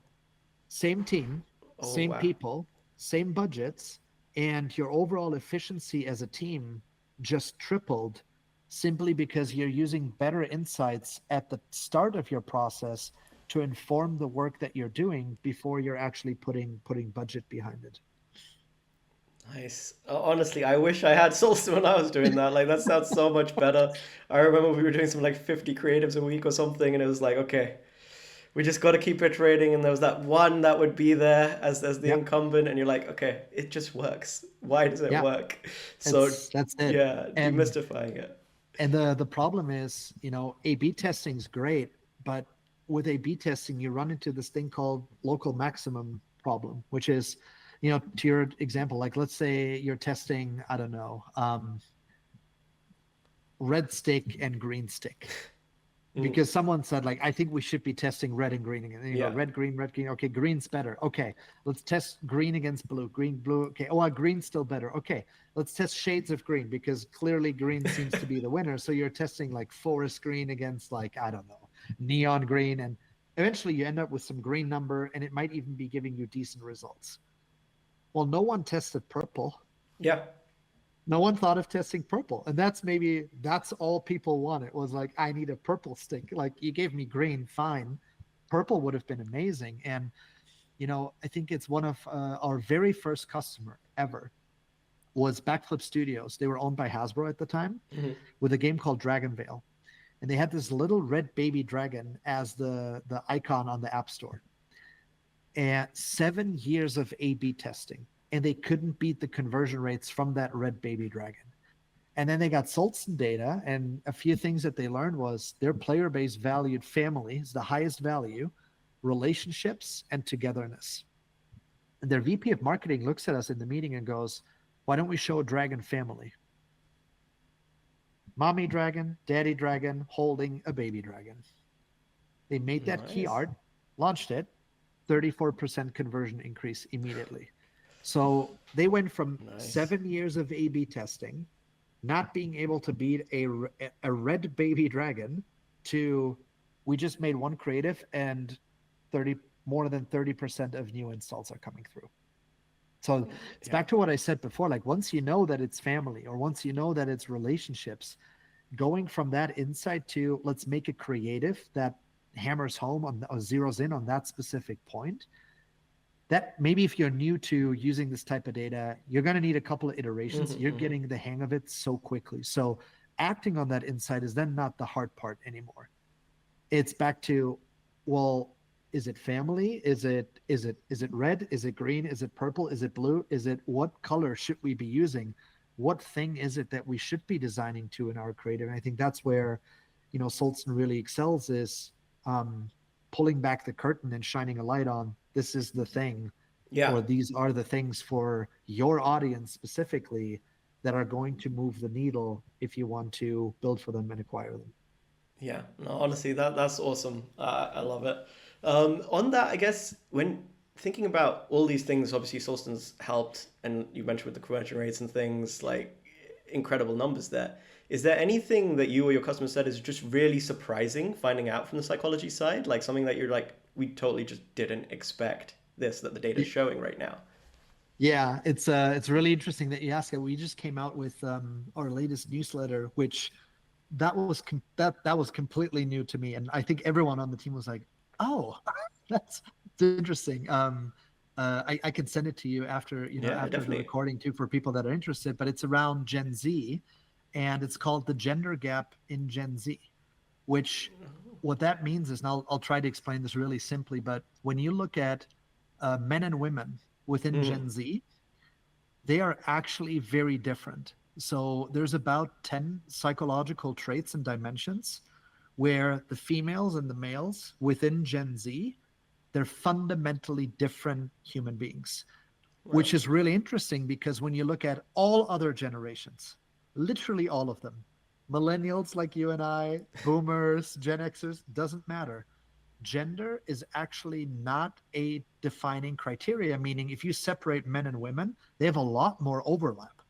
same team, same people, same budgets, and your overall efficiency as a team just tripled, simply because you're using better insights at the start of your process to inform the work that you're doing before you're actually putting budget behind it. Nice. Honestly, I wish I had Solsten when I was doing that. Like, that sounds so much better. I remember we were doing some like 50 creatives a week or something, and it was like, okay, we just got to keep iterating. And there was that one that would be there as the incumbent, and you're like, okay, it just works. Why does it work? So that's it. Yeah, demystifying it. And the problem is, A/B testing is great, but with A/B testing, you run into this thing called local maximum problem, which is, to your example, like let's say you're testing, I don't know, red stick and green stick. Because someone said, like, I think we should be testing red and green again. And you go, red, green. Okay, green's better. Okay, let's test green against blue. Green, blue. Okay, green's still better. Okay, let's test shades of green, because clearly green seems to be the winner. So you're testing like forest green against, like, I don't know, neon green. And eventually you end up with some green number, and it might even be giving you decent results. Well, no one tested purple. Yeah. No one thought of testing purple. And that's all people wanted, was like, I need a purple stick. Like, you gave me green, fine. Purple would have been amazing. And, I think it's one of our very first customer ever was Backflip Studios. They were owned by Hasbro at the time, with a game called Dragon Veil. And they had this little red baby dragon as the icon on the App Store. And 7 years of A/B testing, and they couldn't beat the conversion rates from that red baby dragon. And then they got Solsten data, and a few things that they learned was their player base valued family as the highest value, relationships, and togetherness. And their VP of marketing looks at us in the meeting and goes, why don't we show a dragon family? Mommy dragon, daddy dragon, holding a baby dragon. They made that key art, launched it, 34% conversion increase immediately. So they went from 7 years of A/B testing, not being able to beat a red baby dragon, to we just made one creative and more than 30% of new installs are coming through. So it's back to what I said before, like once you know that it's family, or once you know that it's relationships, going from that insight to let's make a creative that hammers home on or zeroes in on that specific point, that maybe if you're new to using this type of data, you're going to need a couple of iterations. You're getting the hang of it so quickly. So acting on that insight is then not the hard part anymore. It's back to, well, is it family? Is it red? Is it green? Is it purple? Is it blue? Is it what color should we be using? What thing is it that we should be designing to in our creative? And I think that's where, Solsten really excels, is pulling back the curtain and shining a light on, this is the thing, or these are the things for your audience specifically that are going to move the needle if you want to build for them and acquire them. Yeah, no, honestly, that's awesome. I love it. On that, I guess when thinking about all these things, obviously Solsten's helped, and you mentioned with the conversion rates and things, like incredible numbers there. Is there anything that you or your customers said is just really surprising finding out from the psychology side? Like something that you're like, we totally just didn't expect this, that the data is showing right now? Yeah, it's really interesting that you ask it. We just came out with our latest newsletter, which that was completely new to me, and I think everyone on the team was like, "Oh, that's interesting." I can send it to you after after the recording too, for people that are interested. But it's around Gen Z, and it's called the gender gap in Gen Z. Which, what that means is, and I'll try to explain this really simply. But when you look at men and women within Gen Z, they are actually very different. So there's about 10 psychological traits and dimensions where the females and the males within Gen Z, they're fundamentally different human beings, which is really interesting because when you look at all other generations, literally all of them, millennials like you and I, boomers, Gen Xers, doesn't matter. Gender is actually not a defining criteria, meaning if you separate men and women, they have a lot more overlap.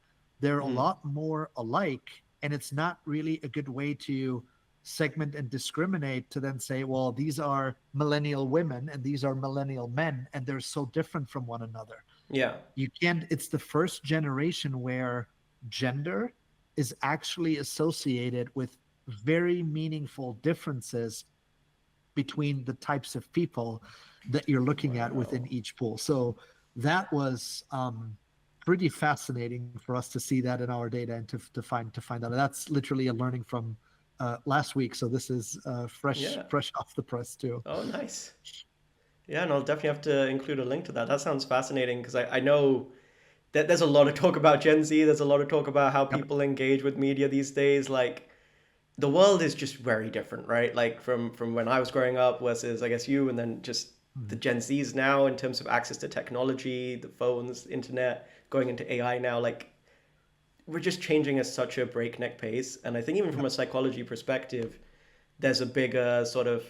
They're a lot more alike, and it's not really a good way to segment and discriminate to then say, well, these are millennial women and these are millennial men, and they're so different from one another. Yeah. You can't, it's the first generation where gender is actually associated with very meaningful differences between the types of people that you're looking at within each pool. So that was pretty fascinating for us to see that in our data and to find out. That's literally a learning from last week. So this is fresh off the press too. Oh, nice. Yeah, and I'll definitely have to include a link to that. That sounds fascinating because I know that there's a lot of talk about Gen Z. There's a lot of talk about how people engage with media these days. Like, the world is just very different, right? Like from when I was growing up versus, I guess, you, and then just the Gen Zs now in terms of access to technology, the phones, internet, going into AI now. Like, we're just changing at such a breakneck pace. And I think even from a psychology perspective, there's a bigger sort of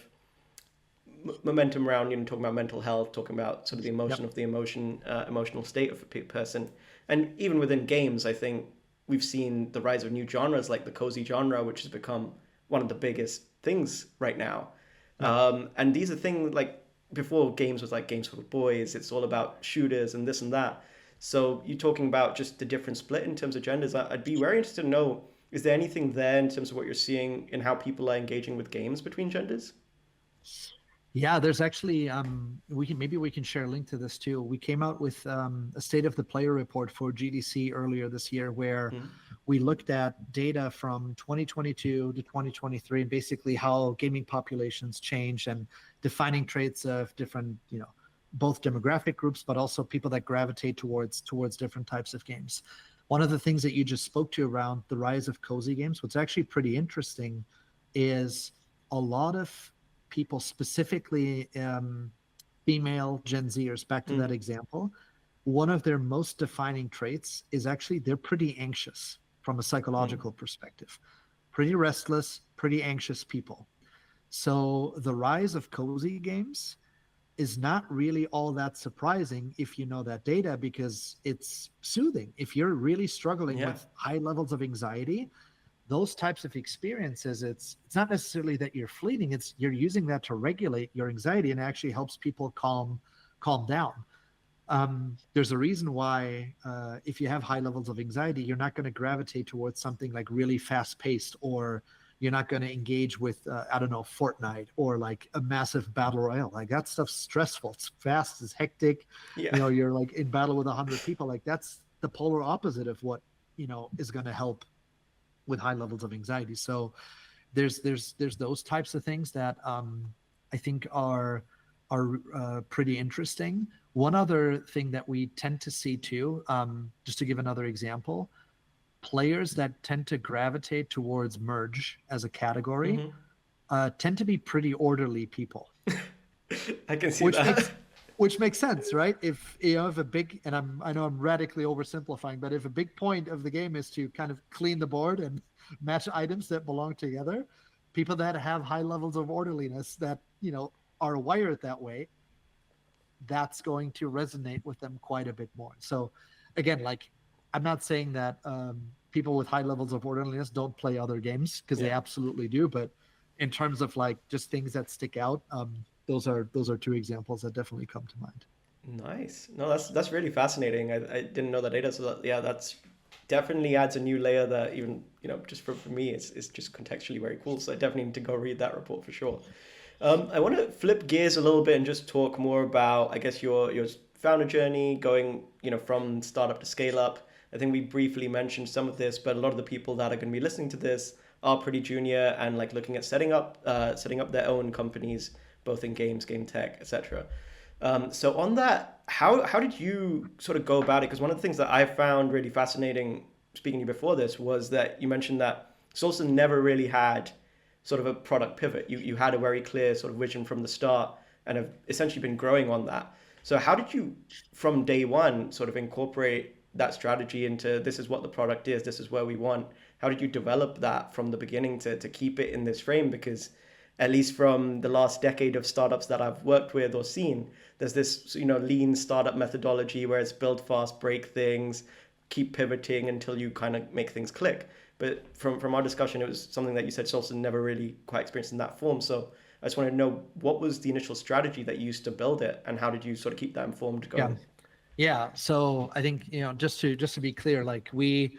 momentum around, talking about mental health, talking about sort of the emotion of the emotional state of a person. And even within games, I think we've seen the rise of new genres like the cozy genre, which has become one of the biggest things right now. And these are things like, before, games was like games for boys. It's all about shooters and this and that. So you're talking about just the different split in terms of genders. I'd be very interested to know, is there anything there in terms of what you're seeing in how people are engaging with games between genders? Yeah, there's actually we can share a link to this too. We came out with a state of the player report for GDC earlier this year, where we looked at data from 2022 to 2023 and basically how gaming populations change and defining traits of different, both demographic groups, but also people that gravitate towards different types of games. One of the things that you just spoke to around the rise of cozy games, what's actually pretty interesting is a lot of people, specifically female Gen Zers, back to that example, one of their most defining traits is actually they're pretty anxious from a psychological perspective, pretty restless, pretty anxious people. So the rise of cozy games is not really all that surprising if you know that data, because it's soothing. If you're really struggling with high levels of anxiety, those types of experiences, it's not necessarily that you're fleeting, it's you're using that to regulate your anxiety, and it actually helps people calm down. There's a reason why if you have high levels of anxiety, you're not going to gravitate towards something like really fast paced, or you're not going to engage with I don't know, Fortnite, or like a massive battle royale. Like that stuff's stressful, it's fast, it's hectic. You know, you're like in battle with 100 people. Like that's the polar opposite of what, you know, is going to help with high levels of anxiety. So there's those types of things that I think are pretty interesting. One other thing that we tend to see too, just to give another example, players that tend to gravitate towards merge as a category tend to be pretty orderly people. I can see that. Which makes sense, right? If you have a big, and I know I'm radically oversimplifying, but if a big point of the game is to kind of clean the board and match items that belong together, people that have high levels of orderliness, that, you know, are wired that way, that's going to resonate with them quite a bit more. So again, like, I'm not saying that people with high levels of orderliness don't play other games, because they absolutely do, but in terms of like just things that stick out, those are two examples that definitely come to mind. Nice. No, that's really fascinating. I didn't know that data. So that's definitely adds a new layer that even, you know, just for me, it's just contextually very cool. So I definitely need to go read that report for sure. I want to flip gears a little bit and just talk more about, I guess, your founder journey, going, you know, from startup to scale up. I think we briefly mentioned some of this, but a lot of the people that are going to be listening to this are pretty junior and like looking at setting up their own companies, both in games, game tech, etc. So on that, how did you sort of go about it? Because one of the things that I found really fascinating, speaking to you before this, was that you mentioned that Solsten never really had sort of a product pivot. You had a very clear sort of vision from the start and have essentially been growing on that. So how did you, from day one, sort of incorporate that strategy into this is what the product is, this is where we want? How did you develop that from the beginning to keep it in this frame? Because at least from the last decade of startups that I've worked with or seen, there's this, you know, lean startup methodology where it's build fast, break things, keep pivoting until you kind of make things click. But from our discussion, it was something that you said Solsten never really quite experienced in that form. So I just want to know, what was the initial strategy that you used to build it, and how did you sort of keep that informed going? Yeah. So I think, you know, just to be clear, like we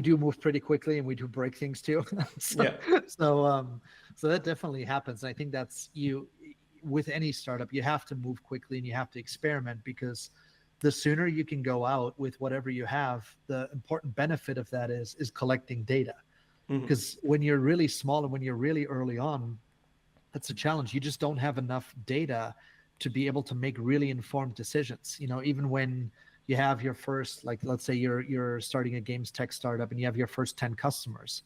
do move pretty quickly, and we do break things too. So that definitely happens. I think that's with any startup, you have to move quickly and you have to experiment, because the sooner you can go out with whatever you have, the important benefit of that is collecting data. Because when you're really small and when you're really early on, that's a challenge. You just don't have enough data to be able to make really informed decisions. You know, even when you have your first, like, let's say you're starting a games tech startup and you have your first 10 customers,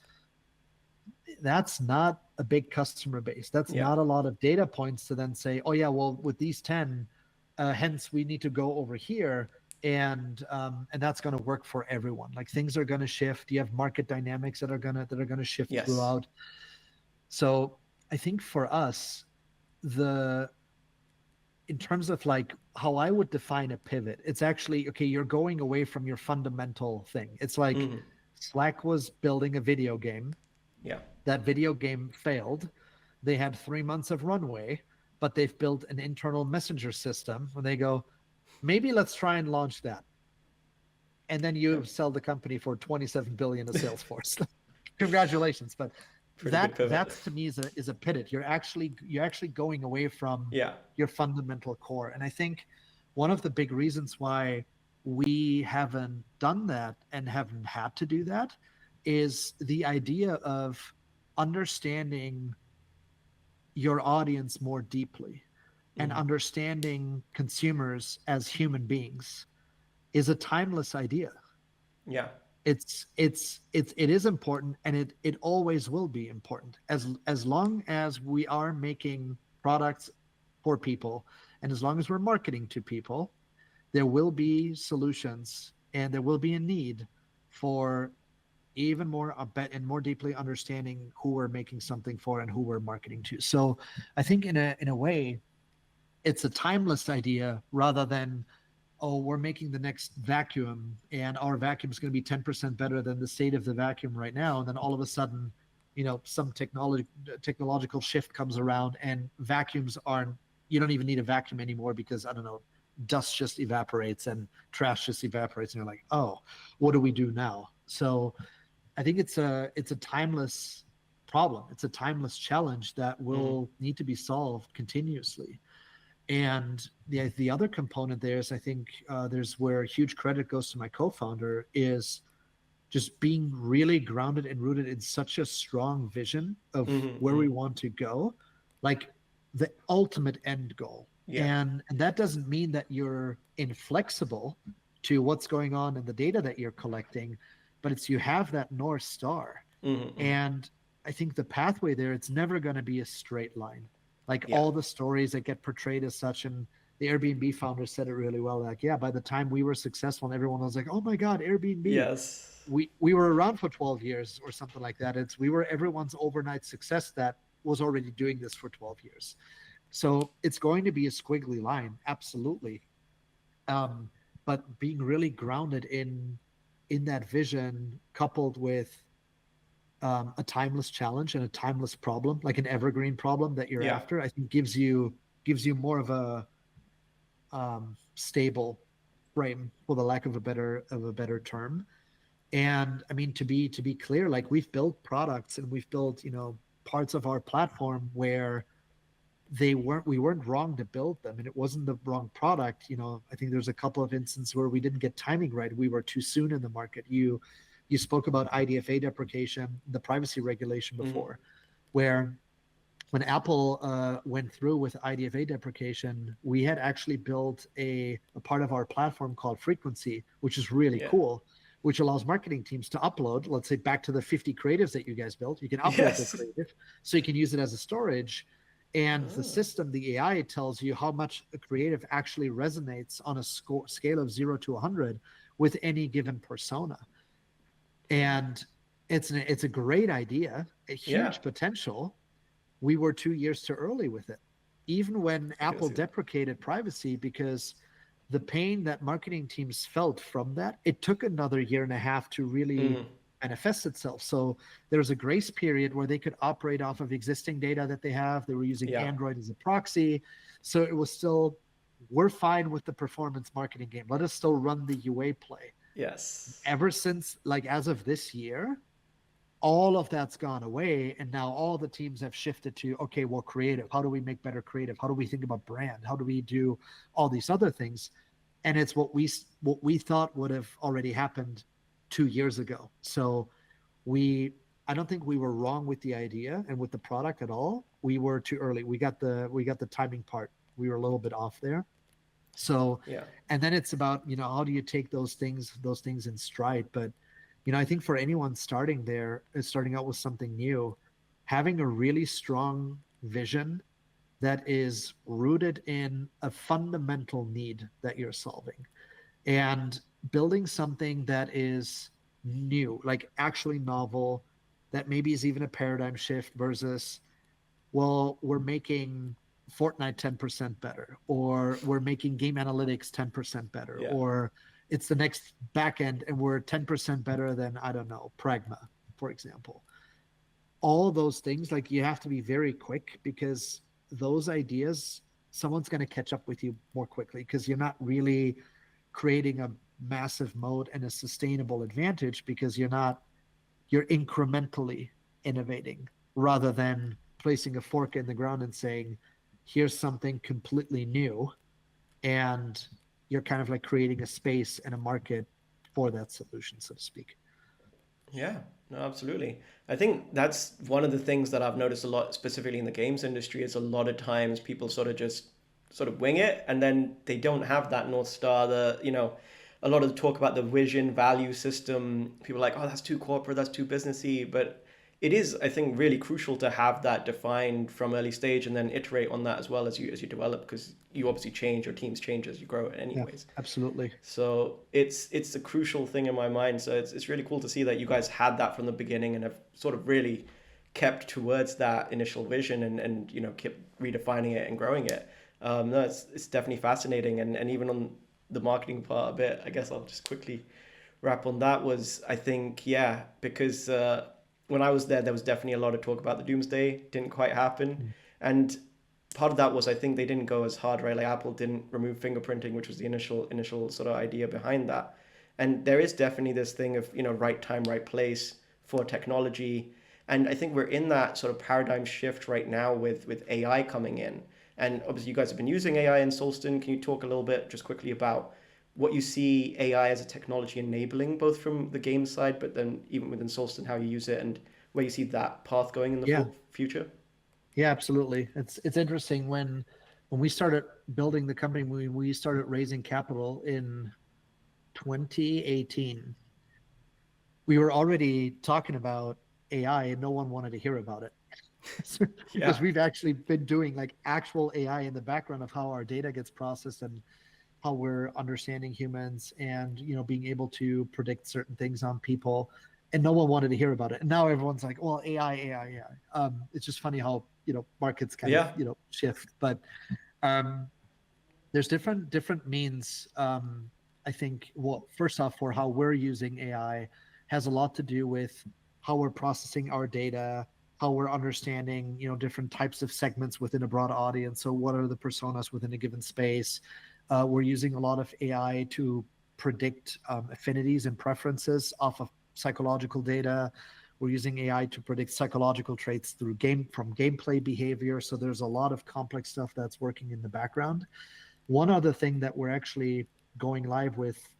that's not a big customer base. That's not a lot of data points to then say, oh yeah, well, with these 10, hence we need to go over here, and that's going to work for everyone. Like, things are going to shift. You have market dynamics that are going to shift throughout. So I think for us, in terms of like how I would define a pivot, it's actually, okay, you're going away from your fundamental thing. It's like Slack was building a video game. That video game failed. They had 3 months of runway, but they've built an internal messenger system where they go, maybe let's try and launch that. And then you sell the company for 27 billion of Salesforce. Congratulations. But that to me is a pivot. You're actually going away from your fundamental core. And I think one of the big reasons why we haven't done that and haven't had to do that is the idea of understanding your audience more deeply and understanding consumers as human beings is a timeless idea. It is important, and it always will be important as long as we are making products for people. And as long as we're marketing to people, there will be solutions and there will be a need for even more and more deeply understanding who we're making something for and who we're marketing to. So I think in a way, it's a timeless idea rather than, oh, we're making the next vacuum and our vacuum is going to be 10% better than the state of the vacuum right now. And then all of a sudden, some technological shift comes around and vacuums aren't, you don't even need a vacuum anymore because, I don't know, dust just evaporates and trash just evaporates. And you're like, oh, what do we do now? So I think it's a timeless problem. It's a timeless challenge that will need to be solved continuously. And the other component there is, I think, there's where huge credit goes to my co-founder, is just being really grounded and rooted in such a strong vision of where we want to go, like the ultimate end goal. Yeah. And that doesn't mean that you're inflexible to what's going on in the data that you're collecting, but it's you have that North Star. And I think the pathway there, it's never going to be a straight line. Like all the stories that get portrayed as such, and the Airbnb founder said it really well. Like, yeah, by the time we were successful and everyone was like, oh my God, Airbnb. Yes. We were around for 12 years or something like that. We were everyone's overnight success that was already doing this for 12 years. So it's going to be a squiggly line, absolutely. But being really grounded in that vision, coupled with a timeless challenge and a timeless problem, like an evergreen problem that you're after, I think gives you more of a stable frame, for the lack of a better term. And I mean, to be clear, like we've built products and we've built parts of our platform where we weren't wrong to build them, and it wasn't the wrong product. I think there's a couple of instances where we didn't get timing right. We were too soon in the market. You spoke about IDFA deprecation, the privacy regulation before, where when Apple went through with IDFA deprecation, we had actually built a part of our platform called Frequency, which is really cool, which allows marketing teams to upload, let's say, back to the 50 creatives that you guys built. You can upload the creative, so you can use it as a storage. And the system, the AI, tells you how much a creative actually resonates on a scale of 0 to 100 with any given persona. And it's a great idea, a huge potential. We were 2 years too early with it, even when Apple deprecated privacy, because the pain that marketing teams felt from that, it took another year and a half to really manifest itself. So there's a grace period where they could operate off of existing data that they have. They were using Android as a proxy. So it was still, we're fine with the performance marketing game. Let us still run the UA play. Yes. Ever since, like, as of this year, all of that's gone away. And now all the teams have shifted to, okay, well, creative. How do we make better creative? How do we think about brand? How do we do all these other things? And it's what we thought would have already happened 2 years ago. So I don't think we were wrong with the idea and with the product at all. We were too early. We got the timing part. We were a little bit off there. So, and then it's about, how do you take those things in stride? But, I think for anyone starting out with something new, having a really strong vision that is rooted in a fundamental need that you're solving, and building something that is new, like actually novel, that maybe is even a paradigm shift versus, well, we're making Fortnite 10% better, or we're making game analytics 10% better, or it's the next backend and we're 10% better than, I don't know, Pragma, for example. All those things, like, you have to be very quick, because those ideas, someone's going to catch up with you more quickly, because you're not really creating a massive moat and a sustainable advantage, because you're incrementally innovating rather than placing a fork in the ground and saying, here's something completely new, and you're kind of like creating a space and a market for that solution, so to speak. Yeah, no, absolutely. I think that's one of the things that I've noticed a lot, specifically in the games industry, is a lot of times people sort of wing it, and then they don't have that North Star. A lot of the talk about the vision value system, people are like, oh, that's too corporate, that's too businessy. But it is, I think, really crucial to have that defined from early stage and then iterate on that as well as you develop, because you obviously change, your teams change as you grow Yeah, anyways. absolutely. So it's a crucial thing in my mind. So it's really cool to see that you guys had that from the beginning and have sort of really kept towards that initial vision and kept redefining it and growing it. No, it's definitely fascinating. And even on the marketing part a bit, I guess I'll just quickly wrap on that. Was, I think, yeah, because when I was there was definitely a lot of talk about the doomsday. Didn't quite happen, Mm. and part of that was, I think, they didn't go as hard, right? Like Apple didn't remove fingerprinting, which was the initial sort of idea behind that. And there is definitely this thing of right time, right place for technology. And I think we're in that sort of paradigm shift right now with AI coming in. And obviously, you guys have been using AI in Solsten. Can you talk a little bit just quickly about what you see AI as a technology enabling, both from the game side, but then even within Solsten, how you use it and where you see that path going in the Yeah, future? yeah, absolutely. It's interesting when we started building the company, when we started raising capital in 2018, we were already talking about AI and no one wanted to hear about it. Yeah. Because we've actually been doing like actual AI in the background of how our data gets processed and how we're understanding humans and being able to predict certain things on people, and no one wanted to hear about it. And now everyone's like, well, AI. It's just funny how markets kind of Yeah. shift. But um, there's different means. I think, well, first off, for how we're using AI has a lot to do with how we're processing our data, how we're understanding different types of segments within a broad audience. So what are the personas within a given space? We're using a lot of AI to predict affinities and preferences off of psychological data. We're using AI to predict psychological traits from gameplay behavior. So there's a lot of complex stuff that's working in the background. One other thing that we're actually going live with,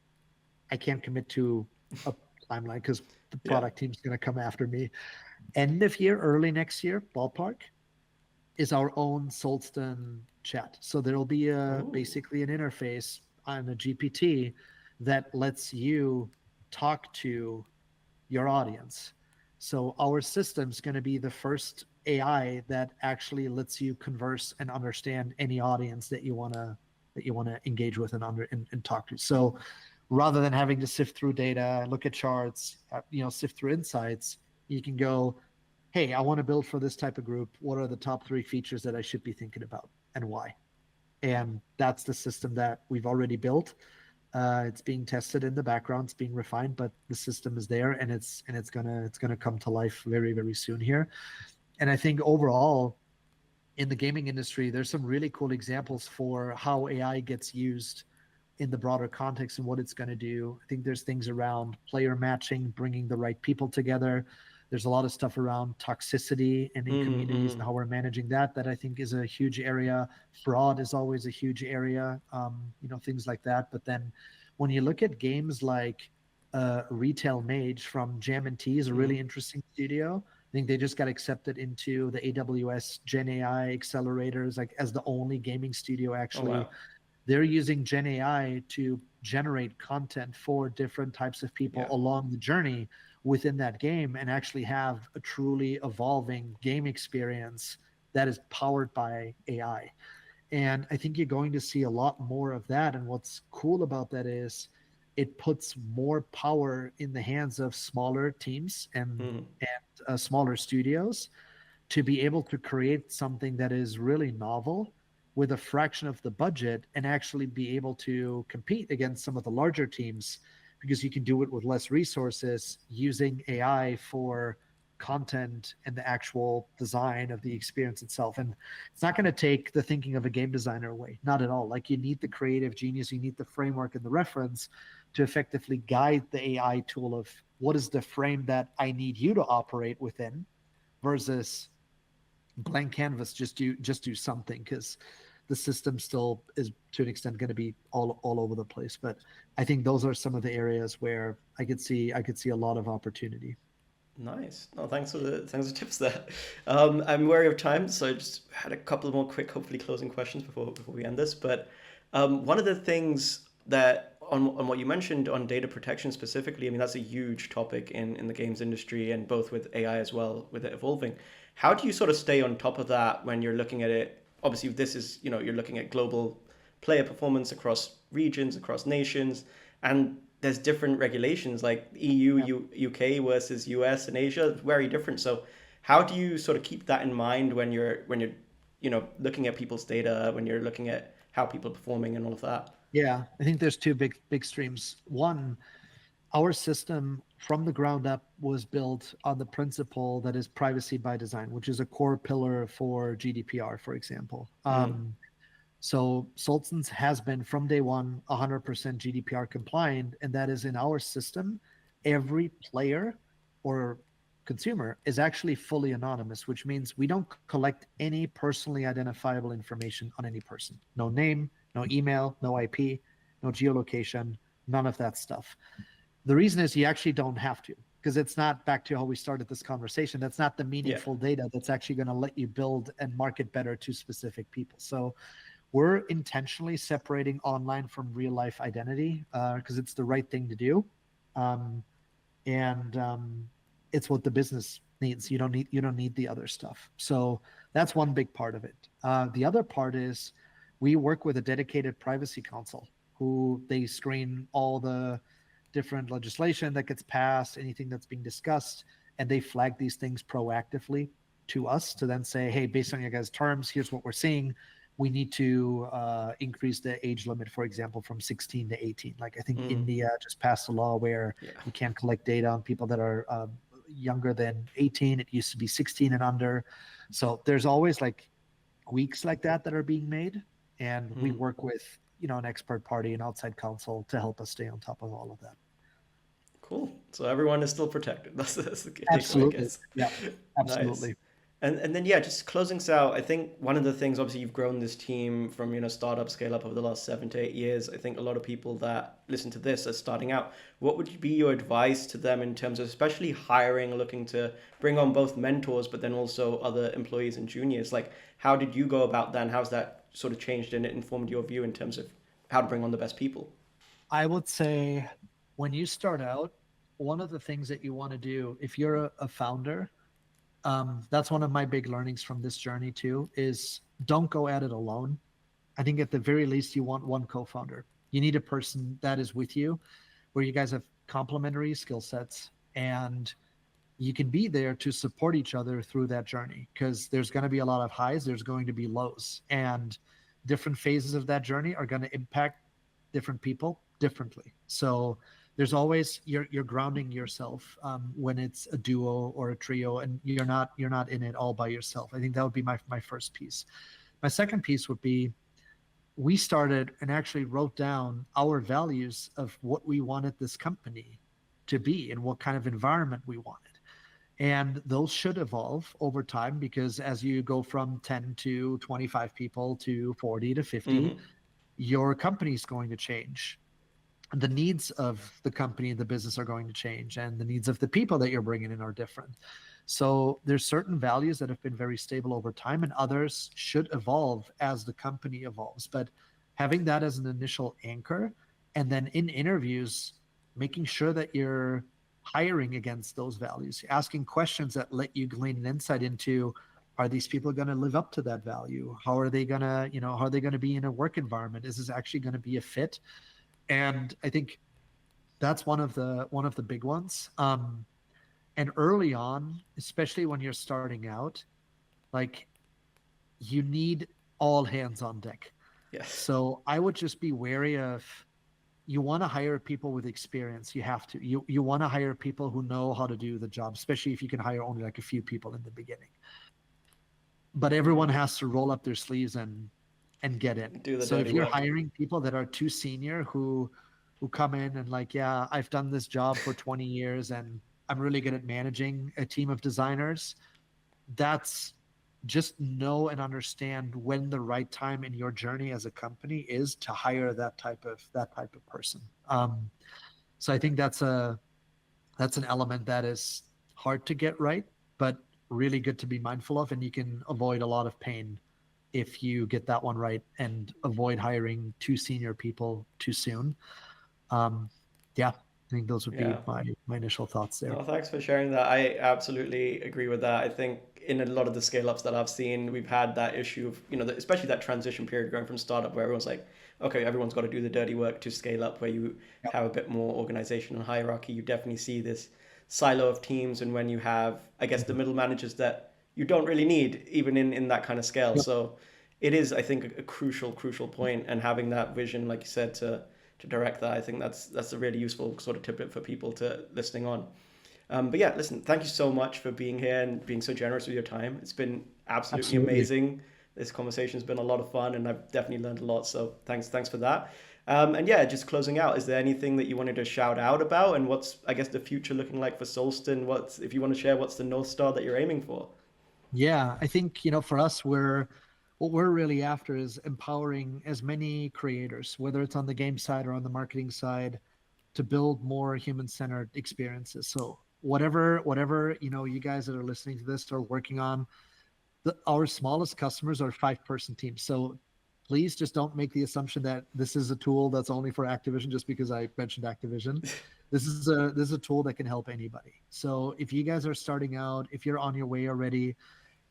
I can't commit to a timeline because the Yeah. product team's going to come after me. End of year, early next year, ballpark, is our own Solsten chat. So there'll be Oh. basically an interface on a GPT that lets you talk to your audience. So our system's going to be the first AI that actually lets you converse and understand any audience that you want to engage with and talk to. So rather than having to sift through data, look at charts, sift through insights, you can go, hey, I want to build for this type of group. What are the top 3 features that I should be thinking about and why? And that's the system that we've already built. It's being tested in the background. It's being refined, but the system is there, and it's gonna come to life very very soon here. And I think overall in the gaming industry, there's some really cool examples for how AI gets used in the broader context and what it's going to do. I think there's things around player matching, bringing the right people together. There's a lot of stuff around toxicity and in Mm-hmm, communities and mm-hmm. how we're managing that I think is a huge area. Fraud is always a huge area, things like that. But then when you look at games like Retail Mage from Jam and T is a Mm-hmm. really interesting studio. I think they just got accepted into the AWS Gen AI accelerators, like as the only gaming studio Oh, actually. wow. They're using Gen AI to generate content for different types of people Yeah. along the journey within that game and actually have a truly evolving game experience that is powered by AI. And I think you're going to see a lot more of that. And what's cool about that is it puts more power in the hands of smaller teams Mm-hmm. and smaller studios to be able to create something that is really novel with a fraction of the budget and actually be able to compete against some of the larger teams because you can do it with less resources using AI for content and the actual design of the experience itself. And it's not going to take the thinking of a game designer away, not at all. Like you need the creative genius, you need the framework and the reference to effectively guide the AI tool of what is the frame that I need you to operate within versus blank canvas, just do something, because the system still is to an extent going to be all over the place. But I think those are some of the areas where I could see a lot of opportunity. Nice. No, thanks for the tips there. I'm wary of time, so I just had a couple of more quick, hopefully closing questions before we end this. But one of the things that on what you mentioned on data protection specifically, I mean, that's a huge topic in the games industry and both with AI as well, with it evolving. How do you sort of stay on top of that when you're looking at it? Obviously, this is, you're looking at global player performance across regions, across nations, and there's different regulations like EU, Yeah. UK versus US and Asia, very different. So how do you sort of keep that in mind when you're looking at people's data, when you're looking at how people are performing and all of that? Yeah, I think there's two big streams. One, our system from the ground up was built on the principle that is privacy by design, which is a core pillar for GDPR, for example. Mm, So Solsten's has been from day one 100% GDPR compliant, and that is in our system. Every player or consumer is actually fully anonymous, which means we don't collect any personally identifiable information on any person. No name, no email, no IP, no geolocation, none of that stuff. The reason is you actually don't have to, because it's not, back to how we started this conversation, that's not the yeah. meaningful data that's actually going to let you build and market better to specific people. So we're intentionally separating online from real life identity because it's the right thing to do, um, and it's what the business needs. You don't need the other stuff. So that's one big part of it. The other part is we work with a dedicated privacy council who they screen all the different legislation that gets passed, anything that's being discussed, and they flag these things proactively to us to then say, hey, based on your guys' terms, here's what we're seeing. We need to increase the age limit, for example, from 16 to 18. Like I think Mm, India just passed a law where yeah. you can't collect data on people that are younger than 18. It used to be 16 and under. So there's always like tweaks like that are being made, and we Mm. work with an expert party and outside counsel to help us stay on top of all of that. Cool. So everyone is still protected. That's the key takeaway, I Absolutely. guess. Yeah, Nice. absolutely. And then yeah, just closing us out. I think one of the things, obviously, you've grown this team from startup scale up over the last 7 to 8 years. I think a lot of people that listen to this are starting out. What would be your advice to them in terms of especially hiring, looking to bring on both mentors, but then also other employees and juniors? Like, how did you go about that, and how's that sort of changed and it informed your view in terms of how to bring on the best people? I would say when you start out, one of the things that you want to do if you're a founder, that's one of my big learnings from this journey too, is don't go at it alone. I think at the very least you want one co-founder. You need a person that is with you where you guys have complementary skill sets, and you can be there to support each other through that journey, because there's going to be a lot of highs, there's going to be lows, and different phases of that journey are going to impact different people differently. So there's always, you're grounding yourself when it's a duo or a trio, and you're not in it all by yourself. I think that would be my first piece. My second piece would be, we started and actually wrote down our values of what we wanted this company to be and what kind of environment we wanted. And those should evolve over time, because as you go from 10 to 25 people to 40 to 50, Hmm. your company is going to change. The needs of the company and the business are going to change, and the needs of the people that you're bringing in are different. So there's certain values that have been very stable over time, and others should evolve as the company evolves. But having that as an initial anchor, and then in interviews, making sure that you're hiring against those values, asking questions that let you glean an insight into, are these people going to live up to that value? How are they going to, how are they going to be in a work environment? Is this actually going to be a fit? And I think that's one of the big ones. And early on, especially when you're starting out, like, you need all hands on deck. Yes. So I would just be wary of, you want to hire people with experience. You have to. You want to hire people who know how to do the job, especially if you can hire only like a few people in the beginning. But everyone has to roll up their sleeves and get in. Do the So if dirty you're work. hiring people that are too senior, who come in and like, yeah, I've done this job for 20 years and I'm really good at managing a team of designers, that's, just know and understand when the right time in your journey as a company is to hire that type of person. So I think that's an element that is hard to get right, but really good to be mindful of, and you can avoid a lot of pain if you get that one right and avoid hiring too senior people too soon. Yeah, I think those would be Yeah. my initial thoughts there. No, thanks for sharing that. I absolutely agree with that. I think in a lot of the scale ups that I've seen, we've had that issue of, especially that transition period going from startup where everyone's like, okay, everyone's got to do the dirty work to scale up, where you Yeah. have a bit more organization and hierarchy. You definitely see this silo of teams, and when you have, I guess, the Mhm. middle managers that you don't really need, even in that kind of scale. Yep. So it is, I think, a crucial point, and having that vision, like you said, to direct that, I think that's a really useful sort of tidbit for people to listening on. But yeah, listen, thank you so much for being here and being so generous with your time. It's been absolutely Absolutely. amazing. This conversation has been a lot of fun, and I've definitely learned a lot. So thanks for that. And yeah, just closing out, is there anything that you wanted to shout out about, and what's, I guess, the future looking like for Solsten? What's, if you want to share, what's the North Star that you're aiming for? Yeah, I think, for us, what we're really after is empowering as many creators, whether it's on the game side or on the marketing side, to build more human-centered experiences. So whatever, you guys that are listening to this are working on, our smallest customers are 5-person teams. So please just don't make the assumption that this is a tool that's only for Activision just because I mentioned Activision. This is a tool that can help anybody. So if you guys are starting out, if you're on your way already,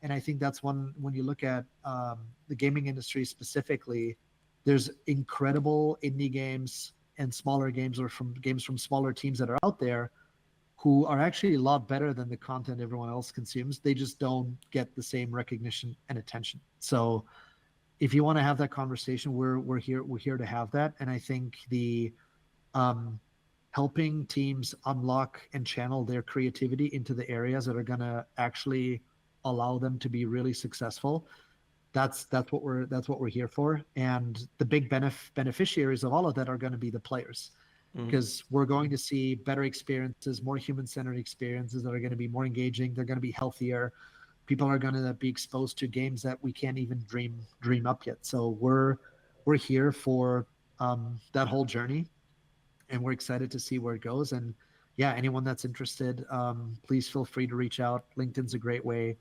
and I think that's one, when you look at the gaming industry specifically, there's incredible indie games and smaller games, or from games from smaller teams that are out there, who are actually a lot better than the content everyone else consumes. They just don't get the same recognition and attention. So if you want to have that conversation, we're here to have that. And I think the um, helping teams unlock and channel their creativity into the areas that are going to actually allow them to be really successful, that's what we're here for. And the big beneficiaries of all of that are going to be the players, Mm. because we're going to see better experiences, more human-centered experiences that are going to be more engaging. They're going to be healthier. People are going to be exposed to games that we can't even dream up yet. So we're here for that whole journey, and we're excited to see where it goes. And yeah, anyone that's interested, please feel free to reach out. LinkedIn's a great way.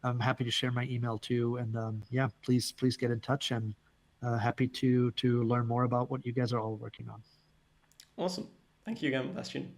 I'm happy to share my email too. And yeah, please get in touch, and happy to learn more about what you guys are all working on. Awesome. Thank you again, Bastian.